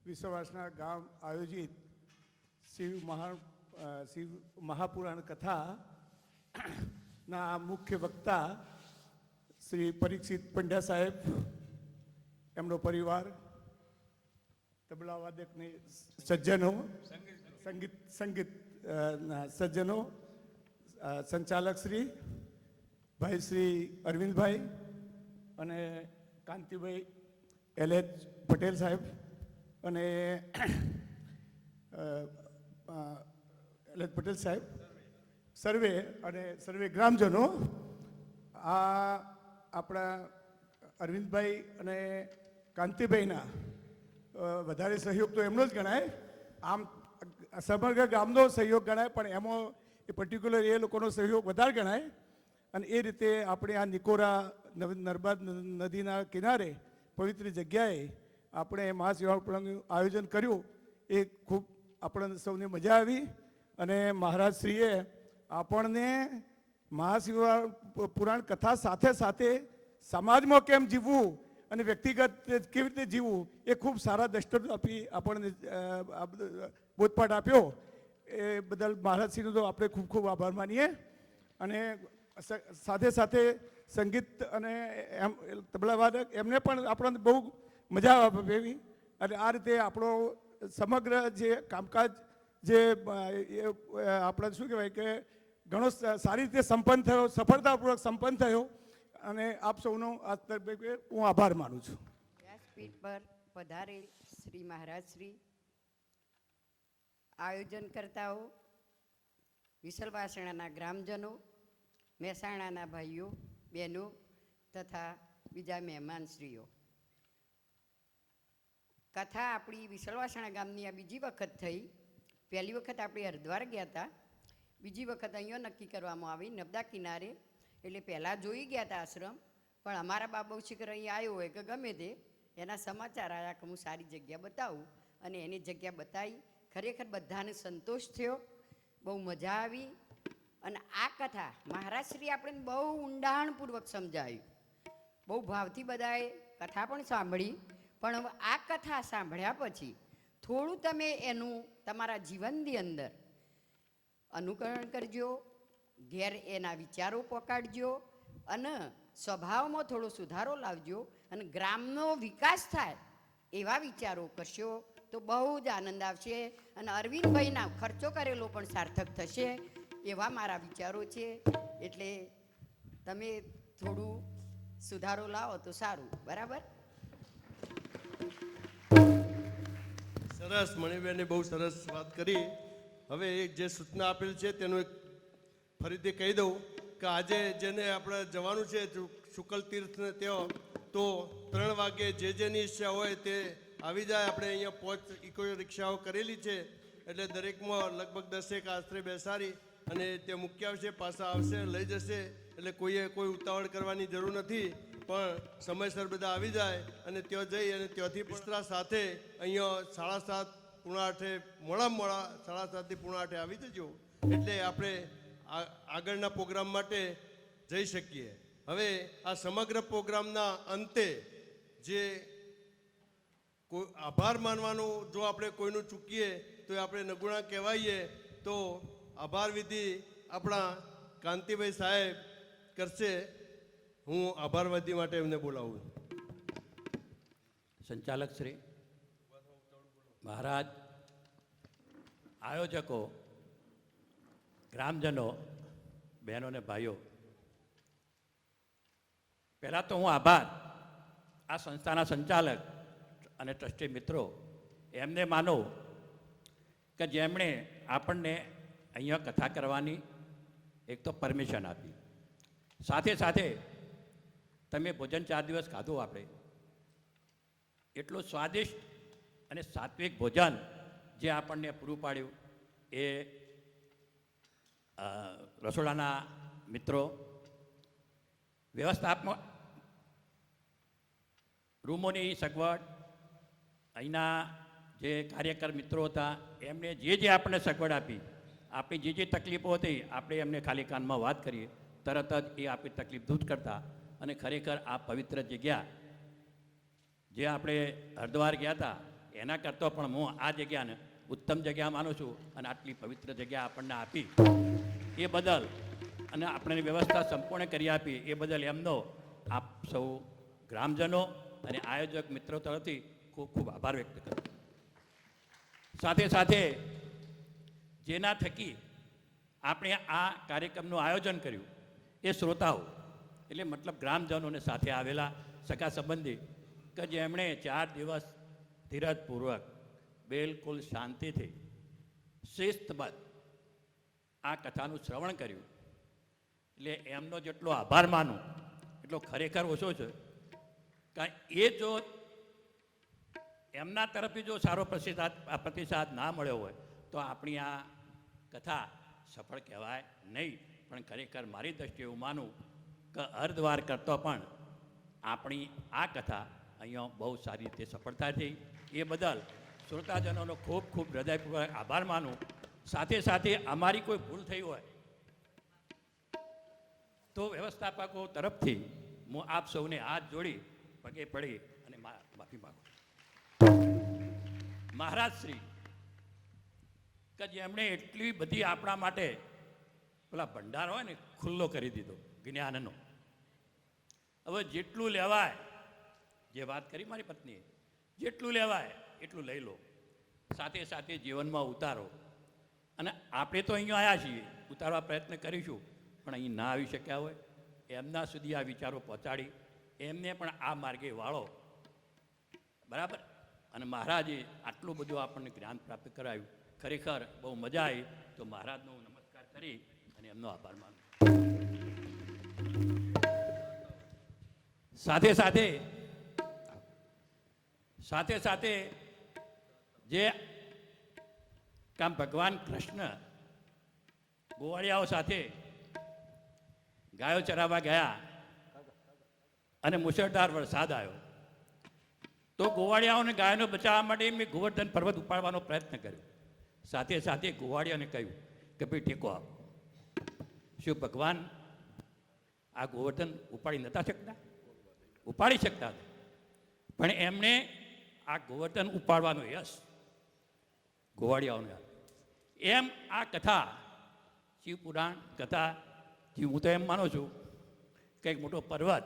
વિશ્વવાસના ગામ આયોજિત શિવ મહાપુરાણ કથા ના મુખ્ય વક્તા શ્રી પરીક્ષિત પંડ્યા સાહેબ, એમનો પરિવાર, તબલા વાદકની સજ્જનો, સંગીત ના સજ્જનો, સંચાલક શ્રી ભાઈ શ્રી અરવિંદભાઈ અને કાંતિભાઈ એલ.એચ. પટેલ સાહેબ અને એલ.એચ. પટેલ સાહેબ, સર્વે ગ્રામજનો, આ આપણા અરવિંદભાઈ અને કાંતિભાઈના વધારે સહયોગ તો એમનો જ ગણાય. આમ સમગ્ર ગામનો સહયોગ ગણાય, પણ એમાં એ પર્ટિક્યુલર એ લોકોનો સહયોગ વધારે ગણાય. અને એ રીતે આપણે આ નિકોરા નર્મદા નદીના કિનારે પવિત્ર જગ્યાએ આપણે મહાશિવરાત્રિનું આયોજન કર્યું. એ ખૂબ આપણને સૌને મજા આવી. અને મહારાજશ્રીએ આપણને મહાશિવરાત્રિ પુરાણ કથા સાથે સાથે સમાજમાં કેમ જીવવું અને વ્યક્તિગત કેવી રીતે જીવવું એ ખૂબ સારા દ્રષ્ટાંત આપી આપણને બોધપાઠ આપ્યો. એ બદલ મહારાજશ્રીનો તો આપણે ખૂબ ખૂબ આભાર માનીએ. અને સાથે સાથે સંગીત અને એમ તબલા વાદક એમને પણ આપણને બહુ મજા આવી. અને આ રીતે આપણો સમગ્ર જે કામકાજ જે આપણે શું કહેવાય કે ઘણો સારી રીતે સંપન્ન થયો, સફળતાપૂર્વક સંપન્ન થયો. અને આપ સૌનો આ તરફે હું આભાર માનું છું. વ્યાસપીઠ પર પધારેલ શ્રી મહારાજ શ્રી, આયોજનકર્તાઓ, વિસલવાસણાના ગ્રામજનો, મહેસાણાના ભાઈઓ બહેનો તથા બીજા મહેમાનશ્રીઓ, કથા આપણી વિસલવાસણા ગામની આ બીજી વખત થઈ. પહેલી વખત આપણે હરિદ્વાર ગયા હતા, બીજી વખત અહીંયા નક્કી કરવામાં આવી નર્મદા કિનારે. એટલે પહેલાં જોઈ ગયા હતા આશ્રમ, પણ અમારા બાબુ શિખર અહીં આવ્યો હોય કે ગમે તે એના સમાચાર આવ્યા કે હું સારી જગ્યા બતાવું, અને એની જગ્યા બતાવી. ખરેખર બધાને સંતોષ થયો, બહુ મજા આવી. અને આ કથા મહારાજશ્રી આપણે બહુ ઊંડાણપૂર્વક સમજાવ્યું, બહુ ભાવથી બધાએ કથા પણ સાંભળી. પણ હવે આ કથા સાંભળ્યા પછી થોડું તમે એનું તમારા જીવનની અંદર અનુકરણ કરજો, ઘેર એના વિચારો પકડજો અને સ્વભાવમાં થોડો સુધારો લાવજો. અને ગ્રામનો વિકાસ થાય એવા વિચારો કરશો તો બહુ જ આનંદ આવશે. અને અરવિંદભાઈના ખર્ચો કરેલો પણ સાર્થક થશે એવા મારા વિચારો છે. એટલે તમે થોડું સુધારો લાવો તો સારું. બરાબર? સરસ. મણિબેને બહુ સરસ વાત કરી. હવે જે સૂચના આપેલ છે તેનું એક ફરીથી કહી દઉં કે આજે જેને આપણે જવાનું છે શુકલ તીર્થને ત્યાં, તો 3 વાગે જેની ઈચ્છા હોય તે આવી જાય. આપણે અહીંયા 5 ઇકો રિક્ષાઓ કરેલી છે, એટલે દરેકમાં લગભગ 10 આશરે બેસાડી અને તે મૂકી આવશે, પાછા આવશે, લઈ જશે. એટલે કોઈએ કોઈ ઉતાવળ કરવાની જરૂર નથી, પણ સમયસર બધા આવી જાય અને ત્યાં જઈ અને ત્યાંથી વિસ્તરા સાથે અહીંયા 7:30 પૂણા 8 મોડા 7:30 પૂણા 8 આવી જજો. એટલે આપણે આગળના પ્રોગ્રામ માટે જઈ શકીએ. હવે આ સમગ્ર પ્રોગ્રામના અંતે જે આભાર માનવાનું જો આપણે કોઈનું ચૂકીએ તો આપણે નગુણા કહેવાઈએ. તો આભાર વિધિ આપણા કાંતિભાઈ સાહેબ કરશે. હું આભાર વિધિ માટે એમને બોલાવું. સંચાલક શ્રી, મહારાજ, આયોજકો, ગ્રામજનો, બહેનો અને ભાઈઓ, પહેલાં તો હું આભાર આ સંસ્થાના સંચાલક અને ટ્રસ્ટી મિત્રો એમને માનું કે જેમણે આપણને અહીંયા કથા કરવાની એક તો પરમિશન આપી, સાથે સાથે તમે ભોજન 4 દિવસ ખાધું. આપણે એટલું સ્વાદિષ્ટ અને સાત્વિક ભોજન જે આપણને પૂરું પાડ્યું એ રસોડાના મિત્રો, વ્યવસ્થાપક, રૂમોની સગવડ, અહીંના જે કાર્યકર મિત્રો હતા એમને જે આપણને સગવડ આપી, આપણી જે તકલીફો હતી આપણે એમને ખાલી કાનમાં વાત કરીએ તરત જ એ આપણી તકલીફ દૂર કરતા. અને ખરેખર આ પવિત્ર જગ્યા જે આપણે હરિદ્વાર ગયા હતા એના કરતાં પણ હું આ જગ્યાને ઉત્તમ જગ્યા માનું છું. અને આટલી પવિત્ર જગ્યા આપણને આપી એ બદલ અને આપણને વ્યવસ્થા સંપૂર્ણ કરી આપી એ બદલ એમનો આપ સૌ ગ્રામજનો અને આયોજક મિત્રો તરફથી ખૂબ ખૂબ આભાર વ્યક્ત કરું. સાથે સાથે જેના થકી આપણે આ કાર્યક્રમનું આયોજન કર્યું એ શ્રોતાઓ એટલે મતલબ ગ્રામજનોને સાથે આવેલા સગા સંબંધી કે જેમણે 4 દિવસ ધીરજપૂર્વક બિલકુલ શાંતિથી શિસ્તબદ્ધ આ કથાનું શ્રવણ કર્યું. એટલે એમનો જેટલો આભાર માનું એટલો ખરેખર ઓછો છે. કારણ એ જો એમના તરફથી જો સારો પ્રતિસાદ ના મળ્યો હોય તો આપણી આ કથા સફળ કહેવાય નહીં. પણ ખરેખર મારી દ્રષ્ટિએ હું માનું કે હરિદ્વાર કરતો પણ આપણી આ કથા અહીંયા બહુ સારી રીતે સફળતા થઈ. એ બદલ શ્રોતાજનોનો ખૂબ ખૂબ હૃદયપૂર્વક આભાર માનું. સાથે સાથે અમારી કોઈ ભૂલ થઈ હોય તો વ્યવસ્થાપકો તરફથી હું આપ સૌને હાથ જોડી પગે પડી અને માફી માગું. મહારાજ શ્રી કે જેમણે એટલી બધી આપણા માટે પેલા ભંડાર હોય ને ખુલ્લો કરી દીધો જ્ઞાનનો. હવે જેટલું લેવાય, જે વાત કરી મારી પત્નીએ, જેટલું લેવાય એટલું લઈ લો, સાથે સાથે જીવનમાં ઉતારો. અને આપણે તો અહીંયા આવ્યા છીએ, ઉતારવા પ્રયત્ન કરીશું, પણ અહીં ના આવી શક્યા હોય એમના સુધી આ વિચારો પહોંચાડી એમને પણ આ માર્ગે વાળો. બરાબર. અને મહારાજે આટલું બધું આપણને જ્ઞાન પ્રાપ્ત કરાવ્યું. ખરેખર બહુ મજા આવી. તો મહારાજનો નમસ્કાર કરી અને એમનો આભાર માનું. સાથે સાથે જે કામ ભગવાન કૃષ્ણ ગોવાળિયાઓ સાથે ગાયો ચરાવવા ગયા અને મુશળધાર વરસાદ આવ્યો તો ગોવાળિયાઓને ગાયોને બચાવવા માટે મેં ગોવર્ધન પર્વત ઉપાડવાનો પ્રયત્ન કર્યો. સાથે સાથે ગોવાળિયાને કહ્યું કે ભાઈ ટેકો આપો. શું ભગવાન આ ગોવર્ધન ઉપાડી નતા શકતા? ઉપાડી શકતા હતા, પણ એમણે આ ગોવર્ધન ઉપાડવાનો યશ ગોવાળિયાઓને આપ્યો. એમ આ કથા શિવપુરાણ કથા જે હું તો એમ માનું છું કે એક મોટો પર્વત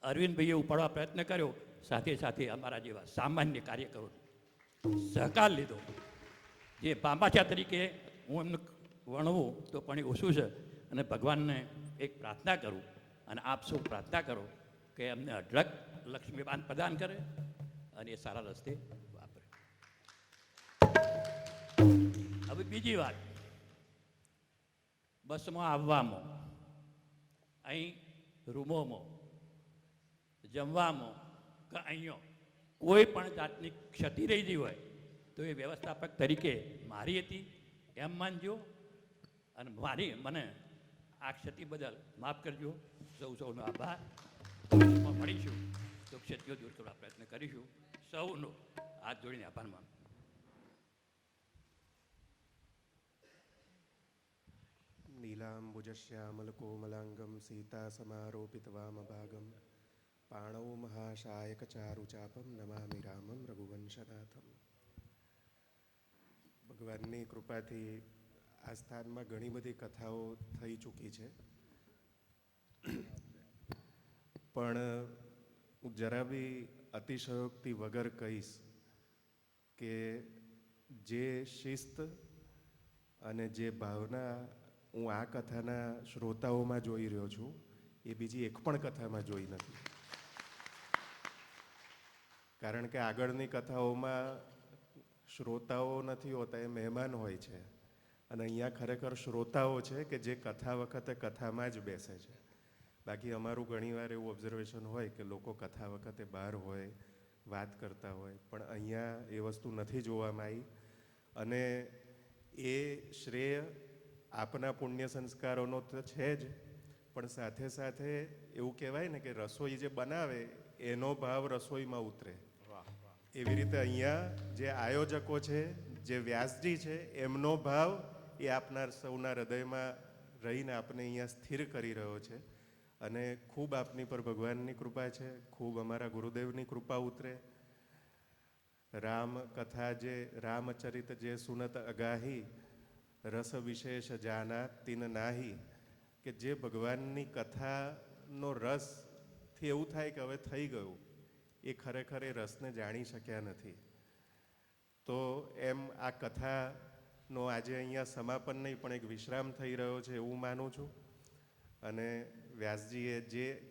અરવિંદભાઈએ ઉપાડવા પ્રયત્ન કર્યો. સાથે સાથે અમારા જેવા સામાન્ય કાર્યકરો સહકાર લીધો. જે બાંબાચા તરીકે હું એમને વણવું તો પણ એ ઓછું છે. અને ભગવાનને એક પ્રાર્થના કરું અને આપ સૌ પ્રાર્થના કરો કે એમને અઢળક લક્ષ્મીબાન પ્રદાન કરે અને એ સારા રસ્તે વાપરે. હવે બીજી વાત, બસમાં આવવામાં, અહીં રૂમોમાં, જમવામાં કે અહીંયા કોઈ પણ જાતની ક્ષતિ રહી ગઈ હોય તો એ વ્યવસ્થાપક તરીકે મારી હતી એમ માનજો. અને મને આ ક્ષતિ બદલ માફ કરજો. સૌનો આભાર. મળીશું તો ક્ષતિઓ દૂર કરવા પ્રયત્ન કરીશું. સૌનો હાથ જોડીને આભાર માનું. નીલાંબુજશ્યામલકોમલાંગમ સીતાસમારોપિતવામભાગમ પાણૌ મહાશાયકચારુચાપમ નમામિ રામમ રઘુવંશનાથમ. ભગવાનની કૃપાથી આ સ્થાનમાં ઘણી બધી કથાઓ થઈ ચૂકી છે, પણ હું જરા બી અતિશયોક્તિ વગર કહીશ કે જે શિસ્ત અને જે ભાવના હું આ કથાના શ્રોતાઓમાં જોઈ રહ્યો છું એ બીજી એક પણ કથામાં જોઈ નથી. કારણ કે આગળની કથાઓમાં શ્રોતાઓ નથી હોતા, એ મહેમાન હોય છે. અને અહીંયા ખરેખર શ્રોતાઓ છે કે જે કથા વખતે કથામાં જ બેસે છે. બાકી અમારું ઘણીવાર એવું ઓબ્ઝર્વેશન હોય કે લોકો કથા વખતે બહાર હોય, વાત કરતા હોય, પણ અહીંયા એ વસ્તુ નથી જોવામાં આવી. અને એ શ્રેય આપના પુણ્ય સંસ્કારોનો તો છે જ, પણ સાથે સાથે એવું કહેવાય ને કે રસોઈ જે બનાવે એનો ભાવ રસોઈમાં ઉતરે. એવી રીતે અહીંયા જે આયોજકો છે, જે વ્યાસજી છે, એમનો ભાવ એ આપના સૌના હૃદયમાં રહીને આપને અહીંયા સ્થિર કરી રહ્યો છે. અને ખૂબ આપની પર ભગવાનની કૃપા છે, ખૂબ અમારા ગુરુદેવની કૃપા ઉતરે. રામ કથા જે રામચરિત જે સુનત અગાહી, રસ વિશેષ જાના તિન નાહી, કે જે ભગવાનની કથાનો રસથી એવું થાય કે હવે થઈ ગયું, એ ખરેખર એ રસને જાણી શક્યા નથી. તો એમ આ કથાનો આજે અહીંયા સમાપન નહીં પણ એક વિશ્રામ થઈ રહ્યો છે એવું માનું છું. અને વ્યાસજીએ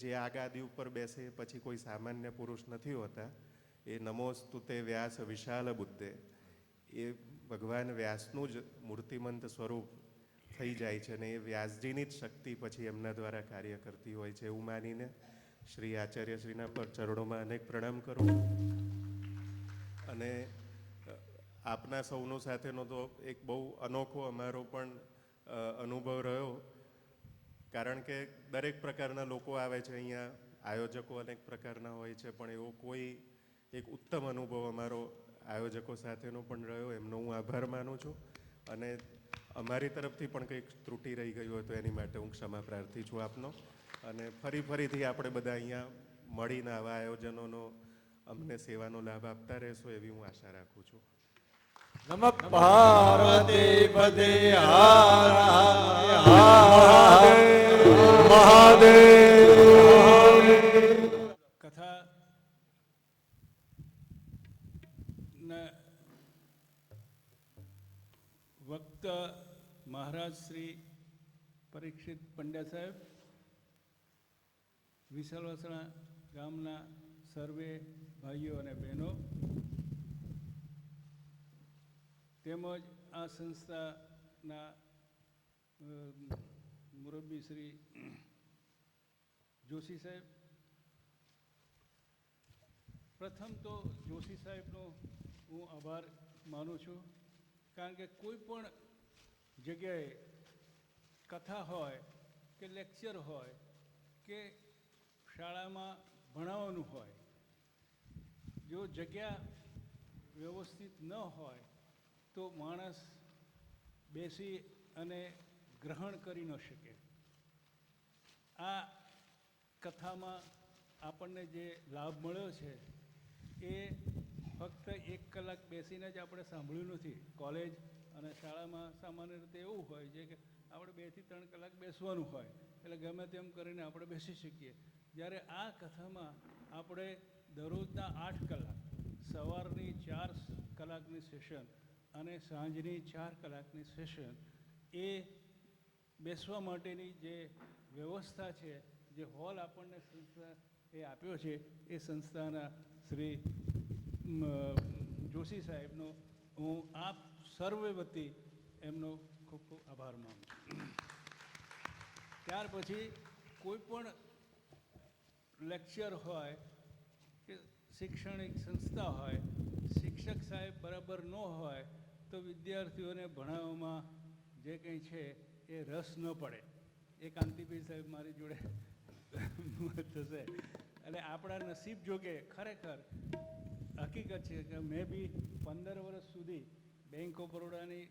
જે આ ગાદી ઉપર બેસે પછી કોઈ સામાન્ય પુરુષ નથી હોતા. એ નમોસ્તુતે વ્યાસ વિશાલ બુદ્ધે, એ ભગવાન વ્યાસનું જ મૂર્તિમંત સ્વરૂપ થઈ જાય છે અને એ વ્યાસજીની જ શક્તિ પછી એમના દ્વારા કાર્ય કરતી હોય છે એવું માનીને શ્રી આચાર્યશ્રીના પર ચરણોમાં અનેક પ્રણામ કરું. અને આપના સૌનો સાથેનો તો એક બહુ અનોખો અમારો પણ અનુભવ રહ્યો, કારણ કે દરેક પ્રકારના લોકો આવે છે અહીંયા, આયોજકો અનેક પ્રકારના હોય છે, પણ એવો કોઈ એક ઉત્તમ અનુભવ અમારો આયોજકો સાથેનો પણ રહ્યો. એમનો હું આભાર માનું છું. અને અમારી તરફથી પણ કંઈક ત્રુટિ રહી ગઈ હોય તો એની માટે હું ક્ષમા પ્રાર્થી છું આપનો. અને ફરીથી આપણે બધા અહીંયા મળીને આવા આયોજનોનો અમને સેવાનો લાભ આપતા રહેશો એવી હું આશા રાખું છું. નમઃ પાર્વતી પદે હર હર મહાદેવ. કથા ના વક્તા મહારાજ શ્રી પરીક્ષિત પંડ્યા સાહેબ, વિસલવાસણા ગામના સર્વે ભાઈઓ અને બહેનો, તેમજ આ સંસ્થાના મુરબ્બી શ્રી જોશી સાહેબ. પ્રથમ તો જોશી સાહેબનો હું આભાર માનું છું, કારણ કે કોઈ પણ જગ્યાએ કથા હોય કે લેક્ચર હોય કે શાળામાં ભણાવવાનું હોય, જો જગ્યા વ્યવસ્થિત ન હોય તો માણસ બેસી અને ગ્રહણ કરી ન શકે. આ કથામાં આપણને જે લાભ મળ્યો છે એ ફક્ત 1 કલાક બેસીને જ આપણે સાંભળ્યું નથી. કોલેજ અને શાળામાં સામાન્ય રીતે એવું હોય છે કે આપણે 2 થી 3 કલાક બેસવાનું હોય, એટલે ગમે તેમ કરીને આપણે બેસી શકીએ. જ્યારે આ કથામાં આપણે દરરોજના 8 કલાક, સવારની 4 કલાકની સેશન અને સાંજની 4 કલાકની સેશન, એ બેસવા માટેની જે વ્યવસ્થા છે, જે હોલ આપણને સંસ્થા એ આપ્યો છે, એ સંસ્થાના શ્રી જોશી સાહેબનો હું આપ સર્વે વતી એમનો ખૂબ ખૂબ આભાર માનું. ત્યાર પછી કોઈ પણ લેક્ચર હોય કે શૈક્ષણિક સંસ્થા હોય, શિક્ષક સાહેબ બરાબર ન હોય તો વિદ્યાર્થીઓને ભણાવવામાં જે કંઈ છે એ રસ ન પડે. એ કાંતિભાઈ સાહેબ મારી જોડે થશે. એટલે આપણા નસીબ જોગે ખરેખર હકીકત છે કે મેં બી 15 વર્ષ સુધી બેંક ઓફ બરોડાની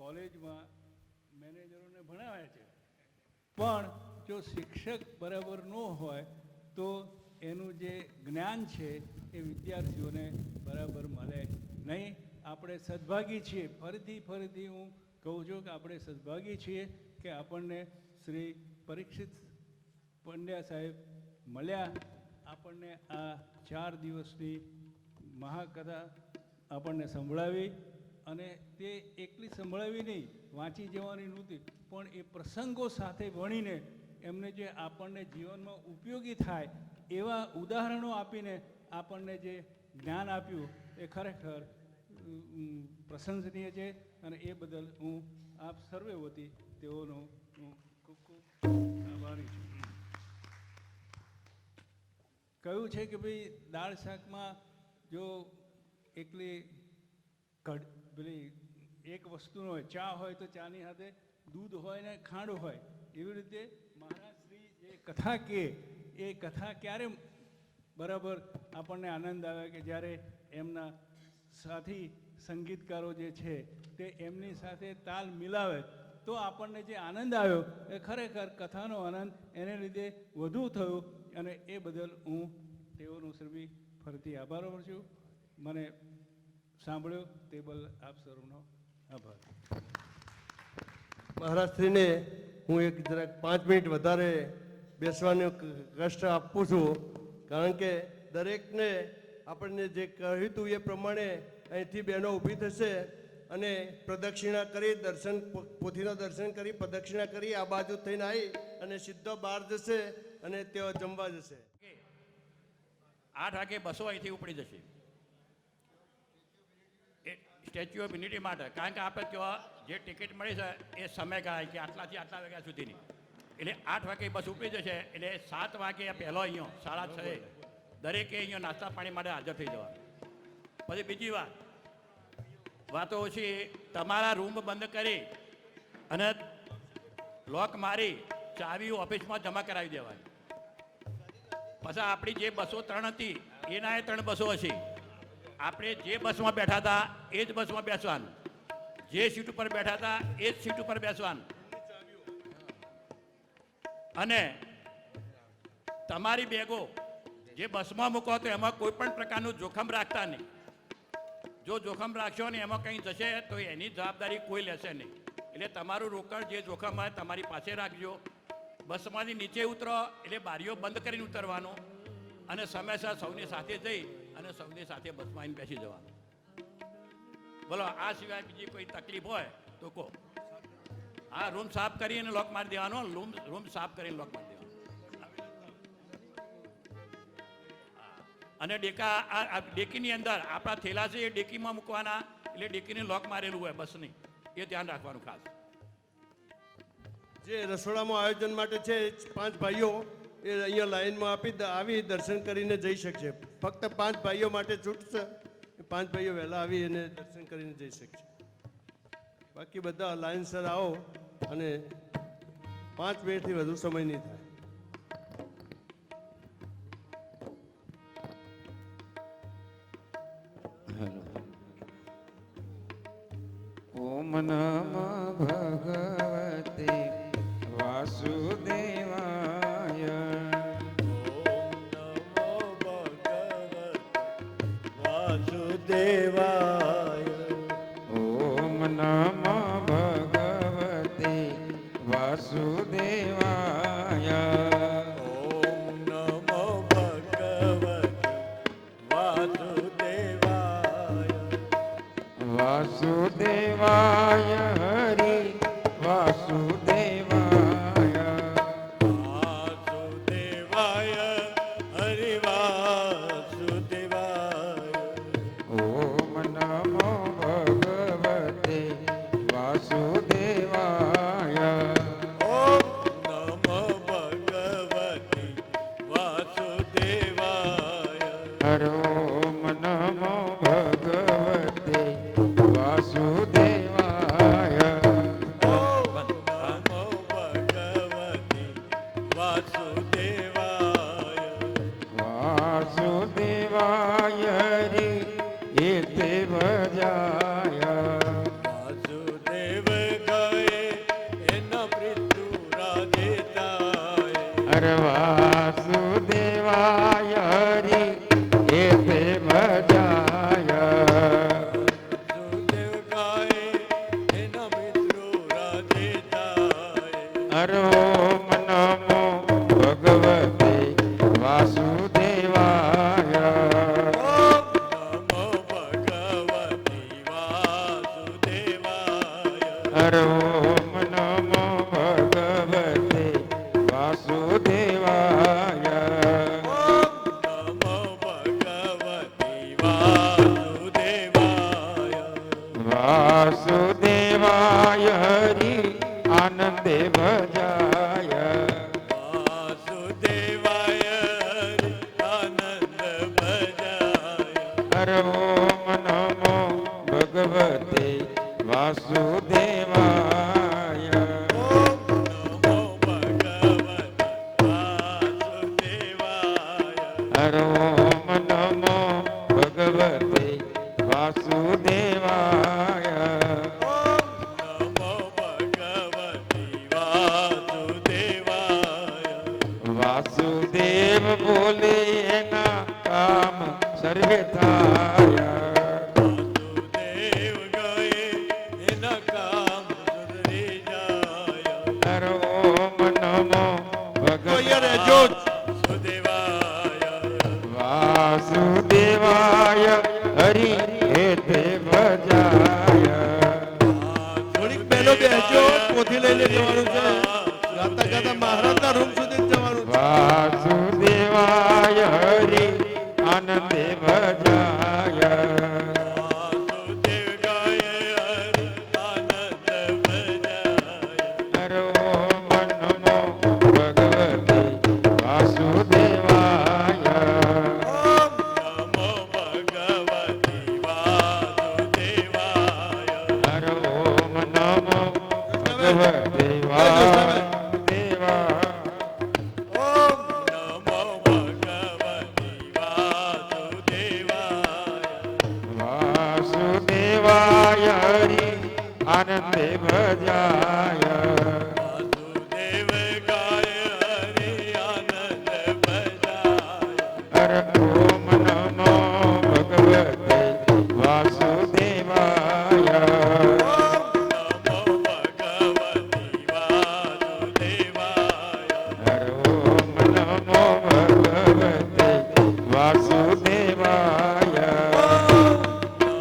કોલેજમાં મેનેજરોને ભણાવ્યા છે, પણ જો શિક્ષક બરાબર ન હોય તો એનું જે જ્ઞાન છે એ વિદ્યાર્થીઓને બરાબર મળે નહીં. આપણે સદભાગી છીએ, ફરીથી હું કહું છું કે આપણે સદભાગી છીએ કે આપણને શ્રી પરીક્ષિત પંડ્યા સાહેબ મળ્યા. આપણને આ 4 દિવસની મહાકથા આપણને સંભળાવી, અને તે એકલી સંભળાવી નહીં, વાંચી જવાની નહોતી, પણ એ પ્રસંગો સાથે વણીને એમને જે આપણને જીવનમાં ઉપયોગી થાય એવા ઉદાહરણો આપીને આપણને જે જ્ઞાન આપ્યું એ ખરેખર પ્રશંસનીય છે. અને એ બદલ હું આપ સર્વે વતી તેઓનો હું ખૂબ ખૂબ આભારી છું. કહ્યું છે કે ભાઈ દાળ શાકમાં જો એકલી પેલી એક વસ્તુનો હોય, ચા હોય તો ચાની સાથે દૂધ હોય ને ખાંડ હોય, એવી રીતે મહારાજ શ્રી જે કથા કહે એ કથા ક્યારે બરાબર આપણને આનંદ આવે કે જ્યારે એમના સાથી સંગીતકારો જે છે તે એમની સાથે તાલ મિલાવે તો આપણને જે આનંદ આવ્યો એ ખરેખર કથાનો આનંદ એને લીધે વધુ થયો, અને એ બદલ હું તેઓનો સર્વી ફરીથી આભાર કરું છું. મને સાંભળ્યો તે બદલ આપ સર્વનો આભાર. મહારાજશ્રીને હું એક જરાક 5 મિનિટ વધારે બેસવાનું કષ્ટ આપું છું, કારણ કે દરેકને આપણને જે કહ્યું હતું એ પ્રમાણે અહીંથી બહેનો ઊભી થશે અને પ્રદક્ષિણા કરી પોથીના દર્શન કરી પ્રદક્ષિણા કરી આ બાજુ થઈને આવી અને સીધો બહાર જશે અને તેઓ જમવા જશે. 8 વાગે બસો અહીંથી ઉપડી જશે એ સ્ટેચ્યુ ઓફ યુનિટી માટે, કારણ કે આપણે ત્યાં જે ટિકિટ મળી છે એ સમયગાળા કે આટલાથી આટલા વાગ્યા સુધીની, એટલે 8 વાગે બસ ઉપડી જશે. એટલે 7 વાગે પહેલો અહીંયા 6:30 દરેકે અહીંયા નાસ્તા પાણી માટે હાજર થઈ જવાનું. પછી બીજી વાતો ઓછી, તમારા રૂમ બંધ કરી અને લોક મારી ચાવી ઓફિસમાં જમા કરાવી દેવાની. પછી આપણી જે બસો 3 હતી એના 3 બસો હશે. આપણે જે બસમાં બેઠા હતા એ જ બસમાં બેસવાનું, જે સીટ ઉપર બેઠા હતા એ જ સીટ ઉપર બેસવાનું. અને તમારી બેગો જે બસમાં મૂકો તો એમાં કોઈ પણ પ્રકારનું જોખમ રાખતા નહીં. જો જોખમ રાખશો ને એમાં કંઈ જશે તો એની જવાબદારી કોઈ લેશે નહીં. એટલે તમારું રોકડ જે જોખમ હોય તમારી પાસે રાખજો. બસમાંથી નીચે ઉતરો એટલે બારીઓ બંધ કરીને ઉતરવાનું અને સમયસર સૌની સાથે જઈ અને સૌની સાથે બસમાં આવીને બેસી જવાનું. બોલો, આ સિવાય બીજી કોઈ તકલીફ હોય તો કહો. હા, રૂમ સાફ કરીને લોક મારી દેવાનો, રૂમ સાફ કરીને લોક મારી દેવાનો. અને ડેકીની અંદર આપણા થેલા છે એ ડેકીમાં મૂકવાના, એટલે ડેકીને લોક મારેલું હોય બસની, એ ધ્યાન રાખવાનું ખાસ. જે રસોડામાં આયોજન માટે છે 5 ભાઈઓ એ અહીંયા લાઈનમાં આવી દર્શન કરીને જઈ શકશે. ફક્ત 5 ભાઈઓ માટે છૂટ છે. 5 ભાઈઓ વહેલા આવી અને દર્શન કરીને જઈ શકશે. બાકી બધા લાઈનસર આવો અને 5 મિનિટથી વધુ સમય નહીં થાય. ઓમ નમઃ ભગવતે વાસુદેવાય. ઓમ નમઃ ભગવતે વાસુદેવાય. વાસુદેવાય હરિ વાસુદેવાય. ઓમ નમો ભગવતે વાસુદેવાય. હરો ઓમ નમો ભગવતે વાસુદેવાય. વાસુદેવાય રે એતે ભજાય. અરે વાસુદેવાય રે એતે ભજાય. હરો ઓમ નમો ભગવતે વાસુદેવાય. હરો ઓમ નમો ભગવતે વાસુદેવાય. વાસુદેવાય હરિ આનંદે ભજાય. વાસુદેવ બોલે એના કામ સર્વે થાય વાસુદેવ ગાય એના કામ સુધરી જાય. ઓમ નમો અહીંયા ભગવાન રહેજો જ. વાસુદેવાય વાસુદેવાય હરિ હેતે ભજાય થોડીક પહેલો બેસજો, પોથી લઈને જવાનું છે. ગાતા ગાતા મહારાજના રૂમ સુધી જ જવાનું છે. વાસુદેવાય હરિ આનંદે ભજાય વાસુદેવ ગાય હરિ આનંદ ભજાય. ઓમ નમો ભગવતે વાસુદેવાય નમો ભગવતી વાસુદેવાય. ઓમ નમો ભગવતે વાસુદેવાય ઓમ નમો ભગવતી વાસુદેવાય. વાસુદેવાય હરિ આનંદે ભજાય વાસુદેવ ગાય હરિ આનંદ ભજાય. ઓમ નમો ભગવતે વાસુદેવાય નમો ભગવતી વાસુદેવાય. ઓમ નમો ભગવતે વાસુદેવાય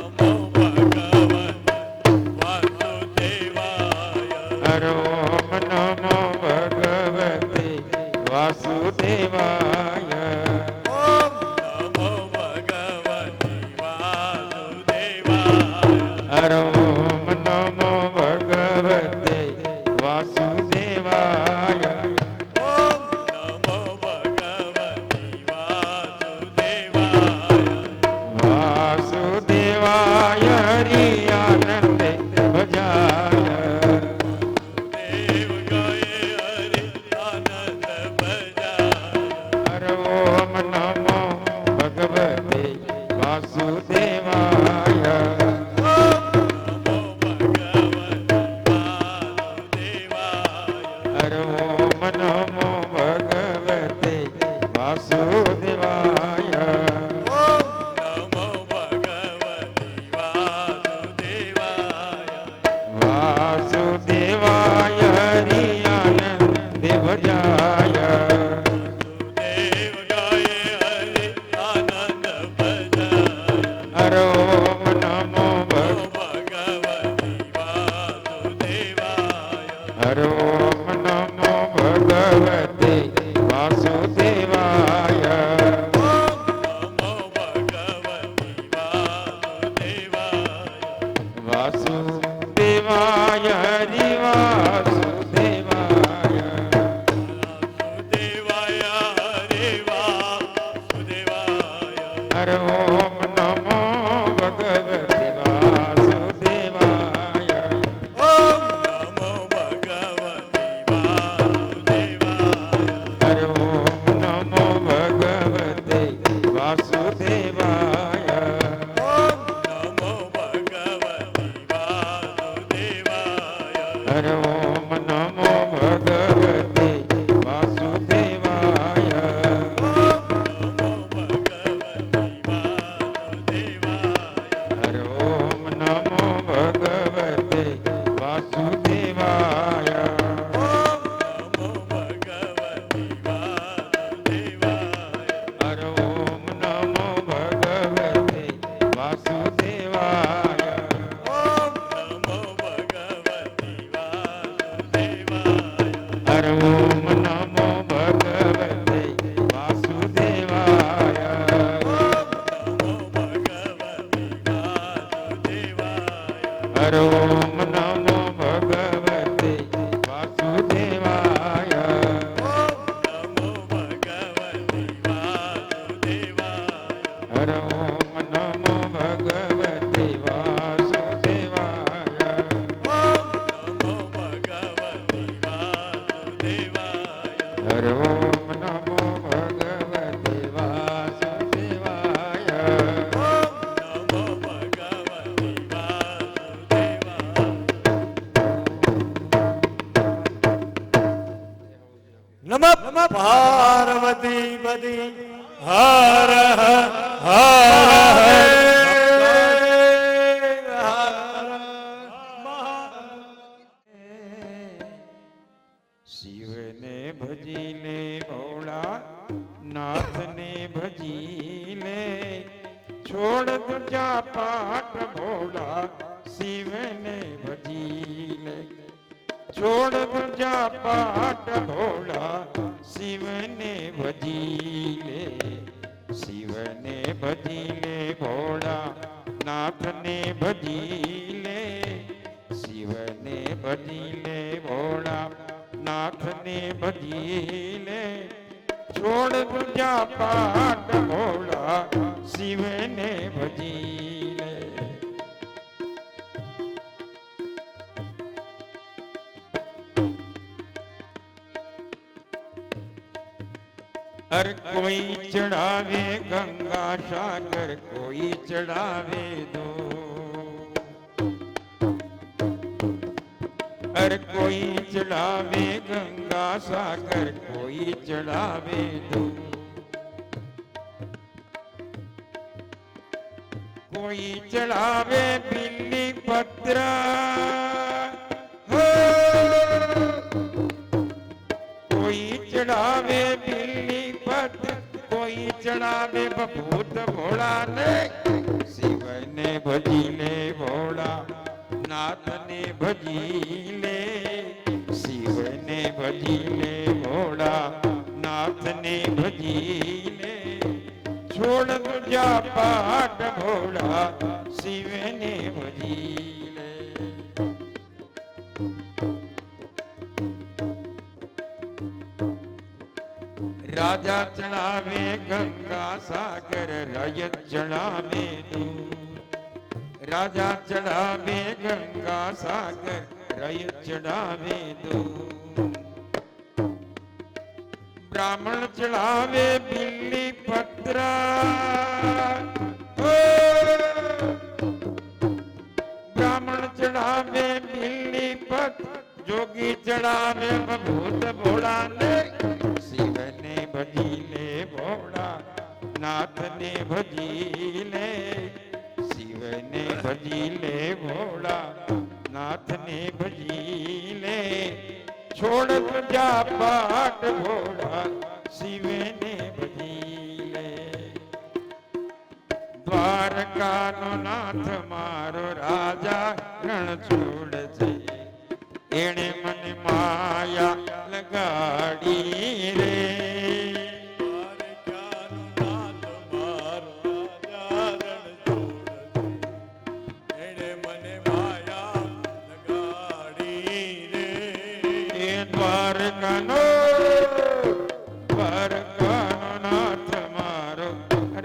નમો ભગવતી વાસુદેવાય. ઓમ નમો ભગવતે વાસુદેવાય ઓમ નમો ભગવતી વાસુદેવાય. ઓમ નમો ભગવતે વાસુદેવાય ઓમ નમો ભગવતી વાસુદેવાય. વાસુદેવાય હરિ આનંદે ભજાય દેવ ગાય હરિ આનંદ ભજાય. ઓમ નમો ભગવતે વાસુદેવાય ઓમ નમો ભગવતી વાસુદેવાય. ઓમ નમો ભગવતે વાસુદેવાય ઓમ નમો ભગવતી વાસુદેવાય. વાસુદેવાય હરિ આનંદે ભજાય દેવ ગાય હરિ આનંદ ભજાય. ઓમ નમો ભગવતી વાસુદેવાય. ઓમ નમો ભગવતે વાસુદેવાય ઓમ નમો ભગવતી વાસુદેવાય. વાસુદેવાય હરિ વાસુદેવાય વાસુદેવાય હરે વાસુદેવાય. ઓમ નમો ભગવતે વાસુદેવાય ઓમ નમો ભગવતી વાસુદેવાય. ઓમ નમો ભગવતે વાસુદેવાય ઓમ નમો ભગવતી વાસુદેવાય. ઓમ નમો ભગવતે વાસુદેવાય ઓમ નમો ભગવતી વાસુદેવાય. ઓમ નમો ભગવતે વાસુદેવાય ઓમ નમો ભગવતી વાસુદેવાય. ઓમ નમો ભગવતે વાસુદેવાય ઓમ નમો ભગવતી વાસુદેવાય. ઓમ નમો ભગવતે વાસુદેવાય ઓમ નમો ભગવતી વાસુદેવાય. ઓમ નમો ભગવતે વાસુદેવાય ઓમ નમો ભગવતી વાસુદેવાય. ઓમ નમો ભગવતે વાસુદેવાય ઓમ નમો ભગવતી વાસુદેવાય. ઓમ નમો ભગવતે વાસુદેવાય ઓમ નમો ભગવતી વાસુદેવાય. નમઃ પાર્વતી પતિ હર હર શિવને ભજી લે ભોળા નાથને ભજી લે છોડ તુજા પાઠ ભોળા શિવને ભજી લે છોડ તુજા પાઠ ભોળા શિવને ભજી લે શિવને ભજી લે ભોળા નાથને ભજી લે શિવને ભજી લે ભોળા નાથને ભજી લે છોડ તુજા પાઠ ભોળા શિવને ભજી લે હર કોઈ ચડાવે ગંગા સાગર કોઈ ચડાવે દો हर कोई चढ़ावे गंगा सागर कोई चढ़ावे दो कोई चढ़ावे बिल्ली पत्र हो कोई चढ़ावे बिल्ली पत्र कोई चढ़ावे बभूत भोला ने शिव ने भजी ले भोला नाथ ने भजी ले शिव ने भजी ले भोला नाथ ने भजी ले छोड़ तुझा पाठ भोला शिव ने भजी ले राजा चढ़ावे गंगा सागर रयत चढ़ावे दूर राजा चढ़ावे गंगा सागर रय चढ़ावे दो ब्राह्मण चढ़ावे बिल्ली पत्र ब्राह्मण चढ़ावे बिल्ली पत्र जोगी चढ़ावे भूत भोला ने शिव ने भजी ले भोला नाथ ने भजी ले ने भजी ले भोला नाथ ने भजी ले छोड़ तुझा पाठ भोला शिव ने भजी ले द्वारका नो नाथ मारो राजा रण छोड़ छे एणे मन माया लगाड़ी रे દ્વારકાનો નાથ મારો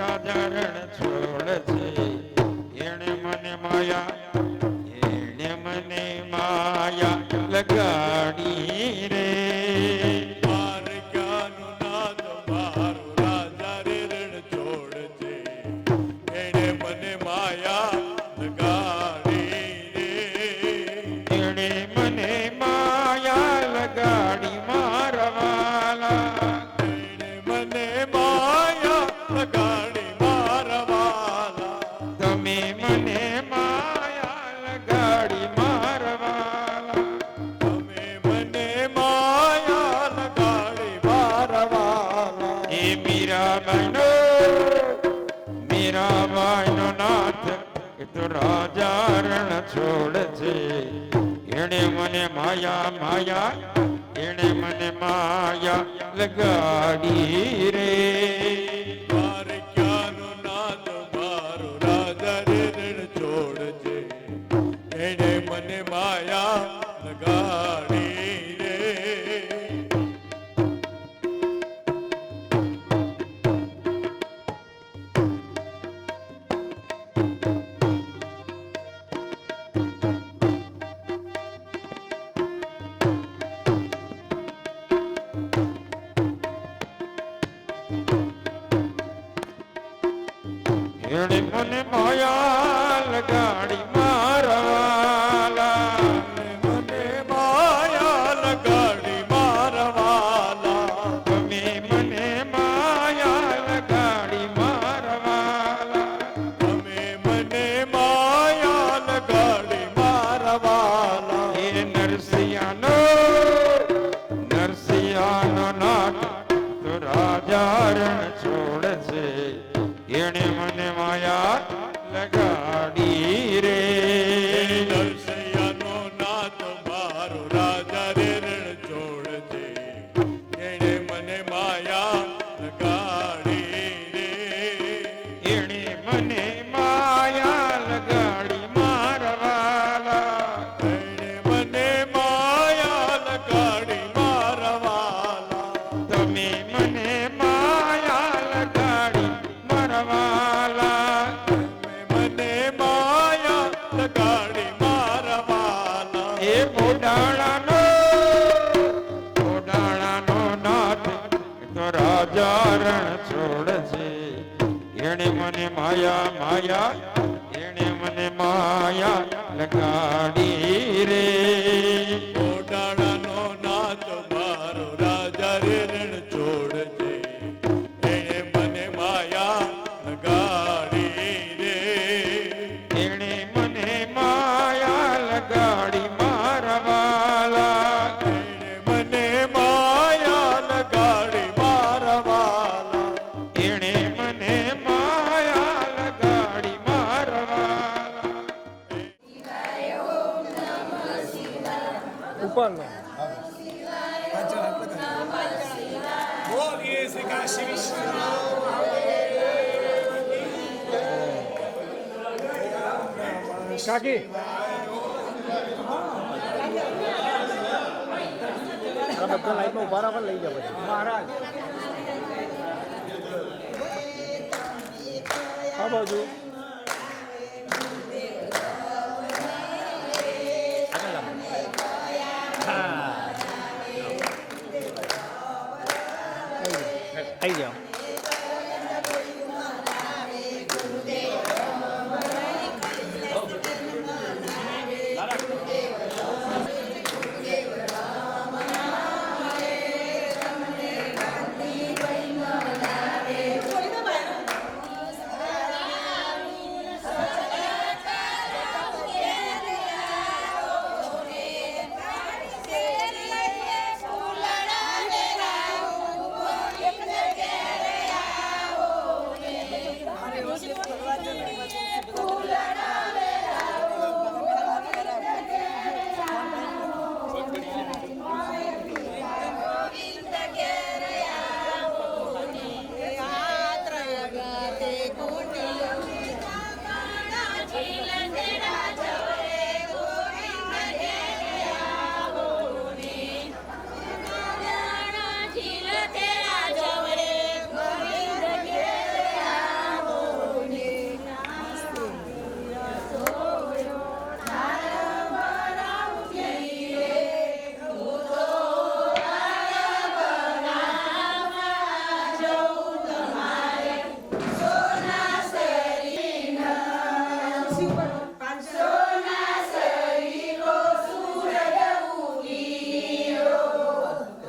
રાજા રણ છોડ છે એણે મને માયા લગાડી રે દ્વારકાનો નાથ મારો રાજા રે રણ છોડ છે એણે મને માયા લગાડી રે એણે મને માયા લગાડી મારવાલા મને માયા લગાડી મારવાલા તમે મને માયા લગાડી મારવાલા તમે મને માયા લગાડી મારવાલા એ મીરાબાઈનો નાથ એ તો રાજા રણ છોડ છે એણે મને માયા એણે મને માયા લગાડી રે દ્વારકાનો નાથ મારો રાજા રે રણ છોડ છે એણે મને માયા લગાડી રે એણે મને માયા લગાડી મારવાલા મને માયા લગાડી મારવાલા નરસૈયાનો નાથ તો રાજા રણ છોડશે એણે મને માયા લગાડી રે નરસૈયાનો નાથ મારો રાજા રે રણ છોડજે એણે મને માયા લગાડી રે એણે મને માયા લગાડી મારવાલા એણે મને માયા લગાડી મારવાલા તમે મને માયા લગાડી મારવાલા મને માયા લગાડી મારવાલા એ મોડાળાનો નાથ તો રાજા રણ છોડશે એણે મને માયા એણે મને માયા લગાડી રે મોડાળાનો નાથ મારો રાજા રે રણ છોડજે એણે મને માયા લગાડી રે એણે મને માયા લગાડી મારવાલા એણે મને માયા લગાડી મારવાલા એણે મને માયા લગાડી મારવાલા બોલીએ શ્રી કાશી વિશ્વનાથ કાકી બધા લાઈટમાં ઉભા રાખો લઈ જાવ મહારાજ આ બાજુ આવી જાઓ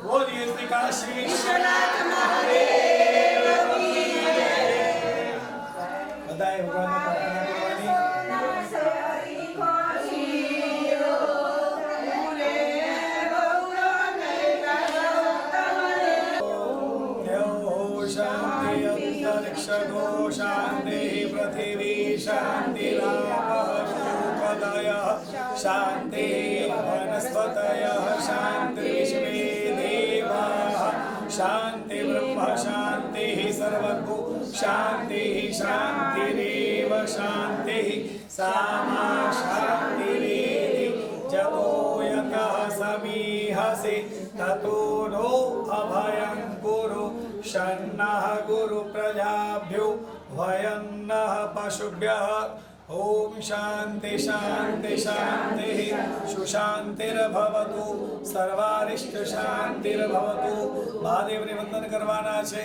બોલીએ શ્રી કાશી વિશ્વનાથ મહાદેવ કી જય. બધાએ ભગવાનને પ્રાર્થના કરવાની. દેવો શાંતિ અંતરિક્ષગો શાંતિ પૃથિવી શાંતિરાપઃ શાંતિ વનસ્પતય શાંતિ વિશ્વે દેવા શાંતિ બ્રહ્મ શાંતિ સર્વગુ શાંતિ શાંતિરેવ શાંતિ સામા શાંતિરેધિ જતો યતઃ સમીહસે તતો નો અભયં ગુરુ શન્નઃ ગુરુ પ્રજાભ્યો ભયન્નઃ પશુભ્યઃ ओम शांति शांति शांति सुशांतिर्भवतु सर्वारिष्ट शांतिर्भवतु महादेवने वंदन करवाना છે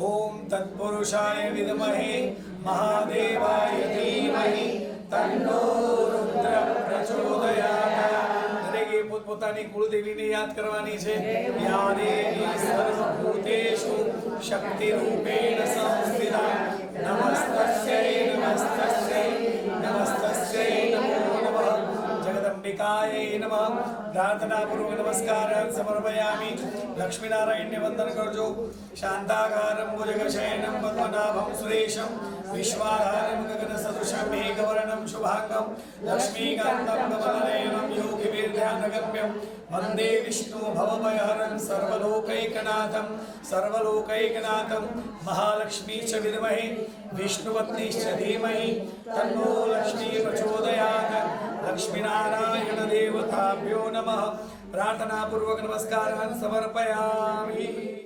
ओम तत्पुरुषाय विद्महे महादेवाय धीमहि तन्नो रुद्र प्रचोदयात् દરેકે પોતપોતાની કુળદેવીને યાદ કરવાની છે યા દેવી સર્વભૂતેષુ શક્તિરૂપેણ સંસ્થિતા નમસ્તસ્यै નમસ્તસ્यै नमो नमः जगदम्बिकायै नमः પ્રાર્થનાપૂર્વક નમસ્કારાન સમર્પયામિ. લક્ષ્મીનારાયણને વંદન કરજો. શાંતાકારમ ભુજગશયનમ પદ્મનાભમ સુરેશમ વિશ્વાધારમ ગગનસદૃશમ મેઘવર્ણમ શુભાંગમ લક્ષ્મીકાંતમ કમલનયનમ યોગિભીર્ધ્યાનગમ્યમ વંદે વિષ્ણુ ભવભયહરં સર્વલોકૈકનાથમ મહાલક્ષ્મી ચ વિદ્મહે વિષ્ણુપત્નીશ્ચ ધીમહિ તન્નો લક્ષ્મી પ્રચોદયાત. લક્ષ્મીનારાયણ દેવતાભ્યો નમઃ. પ્રાર્થનાપૂર્વક નમસ્કારાન સમર્પયામિ.